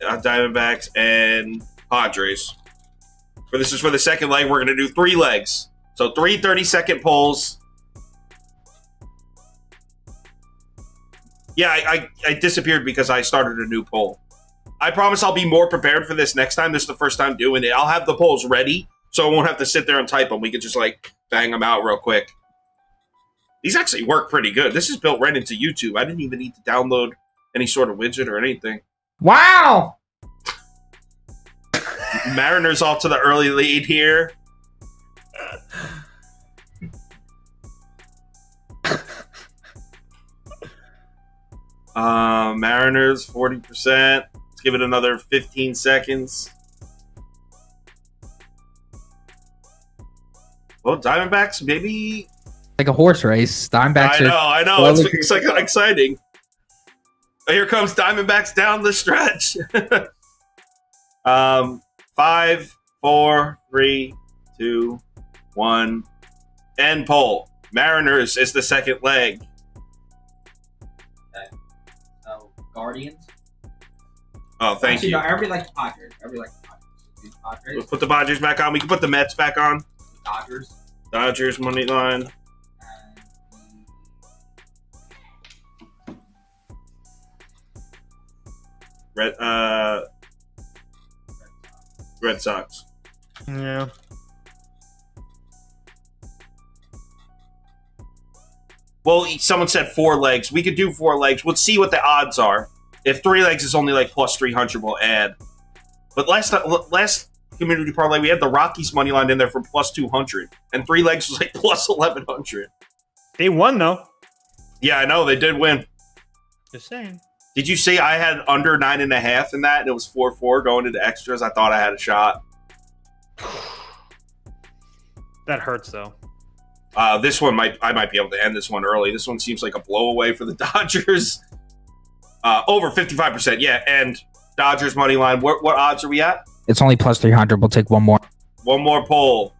Diamondbacks and Padres. This is for the second leg. We're going to do 3 legs. So 3 30-second polls. Yeah, I disappeared because I started a new poll. I promise I'll be more prepared for this next time. This is the first time doing it. I'll have the polls ready, so I won't have to sit there and type them. We can just, like, bang them out real quick. These actually work pretty good. This is built right into YouTube. I didn't even need to download any sort of widget or anything. Wow! Mariners off to the early lead here. Mariners 40%. Let's give it another 15 seconds. Well, Diamondbacks maybe Like a horse race. Diamondbacks. I know. It's like exciting. Here comes Diamondbacks down the stretch. 5, 4, 3, 2, 1. End poll. Mariners is the second leg. Okay. So, Guardians. Oh, thank you. No, everybody likes Padres. Padres. Let's put the Padres back on. We can put the Mets back on. Dodgers. Dodgers money line. Red Sox. Yeah. Well, someone said 4 legs. We could do 4 legs. Let's see what the odds are. If 3 legs is only like plus 300, we'll add. But last community parlay, we had the Rockies money line in there for plus 200, and 3 legs was like plus 1100. They won though. Yeah, I know they did win. Just saying. Did you see I had under 9.5 in that, and it was 4-4 going into extras? I thought I had a shot. That hurts though. This one I might be able to end this one early. This one seems like a blowaway for the Dodgers. Over 55%, yeah. And Dodgers money line. What odds are we at? It's only plus 300. We'll take one more. One more poll.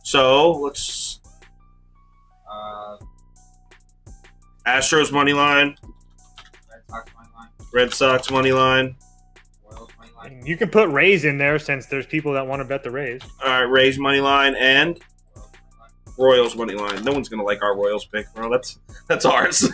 So let's. Astros money line. Red Sox money line. Royals money line. You can put Rays in there since there's people that want to bet the Rays. All right, Rays money line and Royals money line. No one's gonna like our Royals pick, bro. That's ours.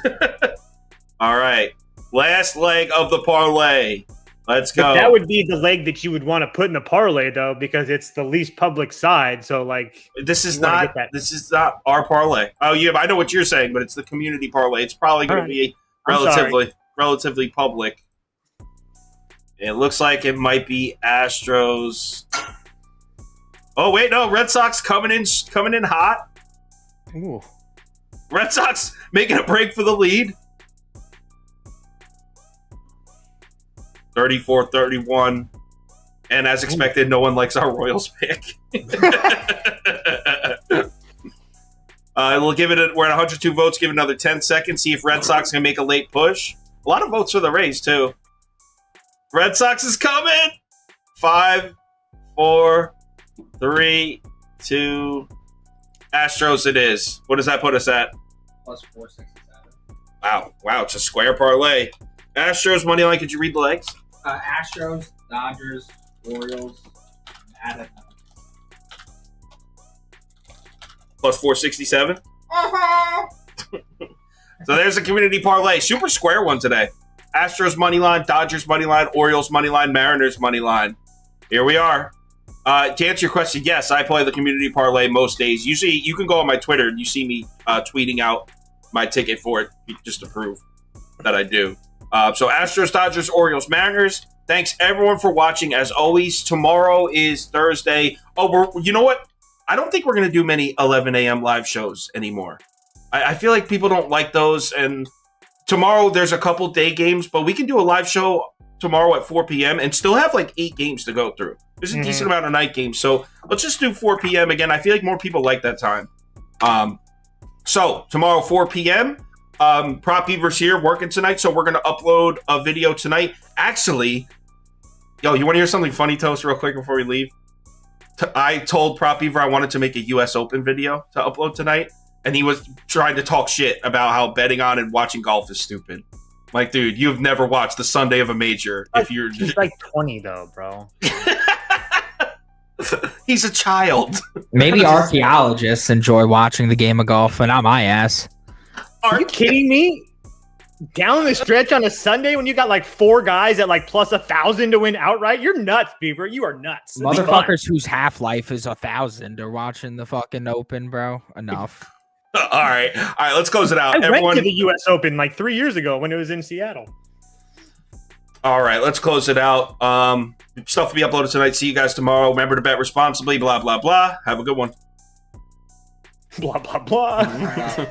All right, last leg of the parlay. Let's go. But that would be the leg that you would want to put in the parlay, though, because it's the least public side. So, like, this is not our parlay. Oh, yeah, I know what you're saying, but it's the community parlay. It's probably going to be relatively public. It looks like it might be Astros. Oh wait, no, Red Sox coming in hot. Ooh. Red Sox making a break for the lead. 34-31. And as expected, no one likes our Royals pick. We'll give it. We're at 102 votes. Give it another 10 seconds. See if Red Sox can make a late push. A lot of votes for the Rays too. Red Sox is coming. 5, 4, 3, 2. Astros. It is. What does that put us at? Plus 467. Wow. It's a square parlay. Astros money line. Could you read the legs? Astros, Dodgers, Orioles, Madden. Plus 467. So there's a community parlay. Super square one today. Astros money line, Dodgers money line, Orioles money line, Mariners money line. Here we are. To answer your question, yes, I play the community parlay most days. Usually, you can go on my Twitter and you see me tweeting out my ticket for it just to prove that I do. So Astros, Dodgers, Orioles, Mariners. Thanks everyone for watching. As always, tomorrow is Thursday. Oh, you know what? I don't think we're going to do many 11 a.m. live shows anymore. I feel like people don't like those. And tomorrow there's a couple day games, but we can do a live show tomorrow at 4 p.m. and still have like 8 games to go through. There's a decent amount of night games. So let's just do 4 p.m. again. I feel like more people like that time. So tomorrow, 4 p.m., Prop Beaver's here working tonight, so we're going to upload a video tonight. Actually, you want to hear something funny, Toast, real quick before we leave? I told Prop Beaver I wanted to make a U.S. Open video to upload tonight, and he was trying to talk shit about how betting on and watching golf is stupid. Like, dude, you've never watched the Sunday of a major. He's like 20, though, bro. He's a child. Maybe archaeologists enjoy watching the game of golf, but not my ass. Are you kidding me? Down the stretch on a Sunday when you got like 4 guys at like plus 1,000 to win outright? You're nuts, Beaver. You are nuts. Motherfuckers whose half-life is 1,000 are watching the fucking Open, bro. Enough. All right. Let's close it out. I went to the U.S. Open like 3 years ago when it was in Seattle. All right, let's close it out. Stuff to be uploaded tonight. See you guys tomorrow. Remember to bet responsibly. Blah, blah, blah. Have a good one. Blah, blah, blah.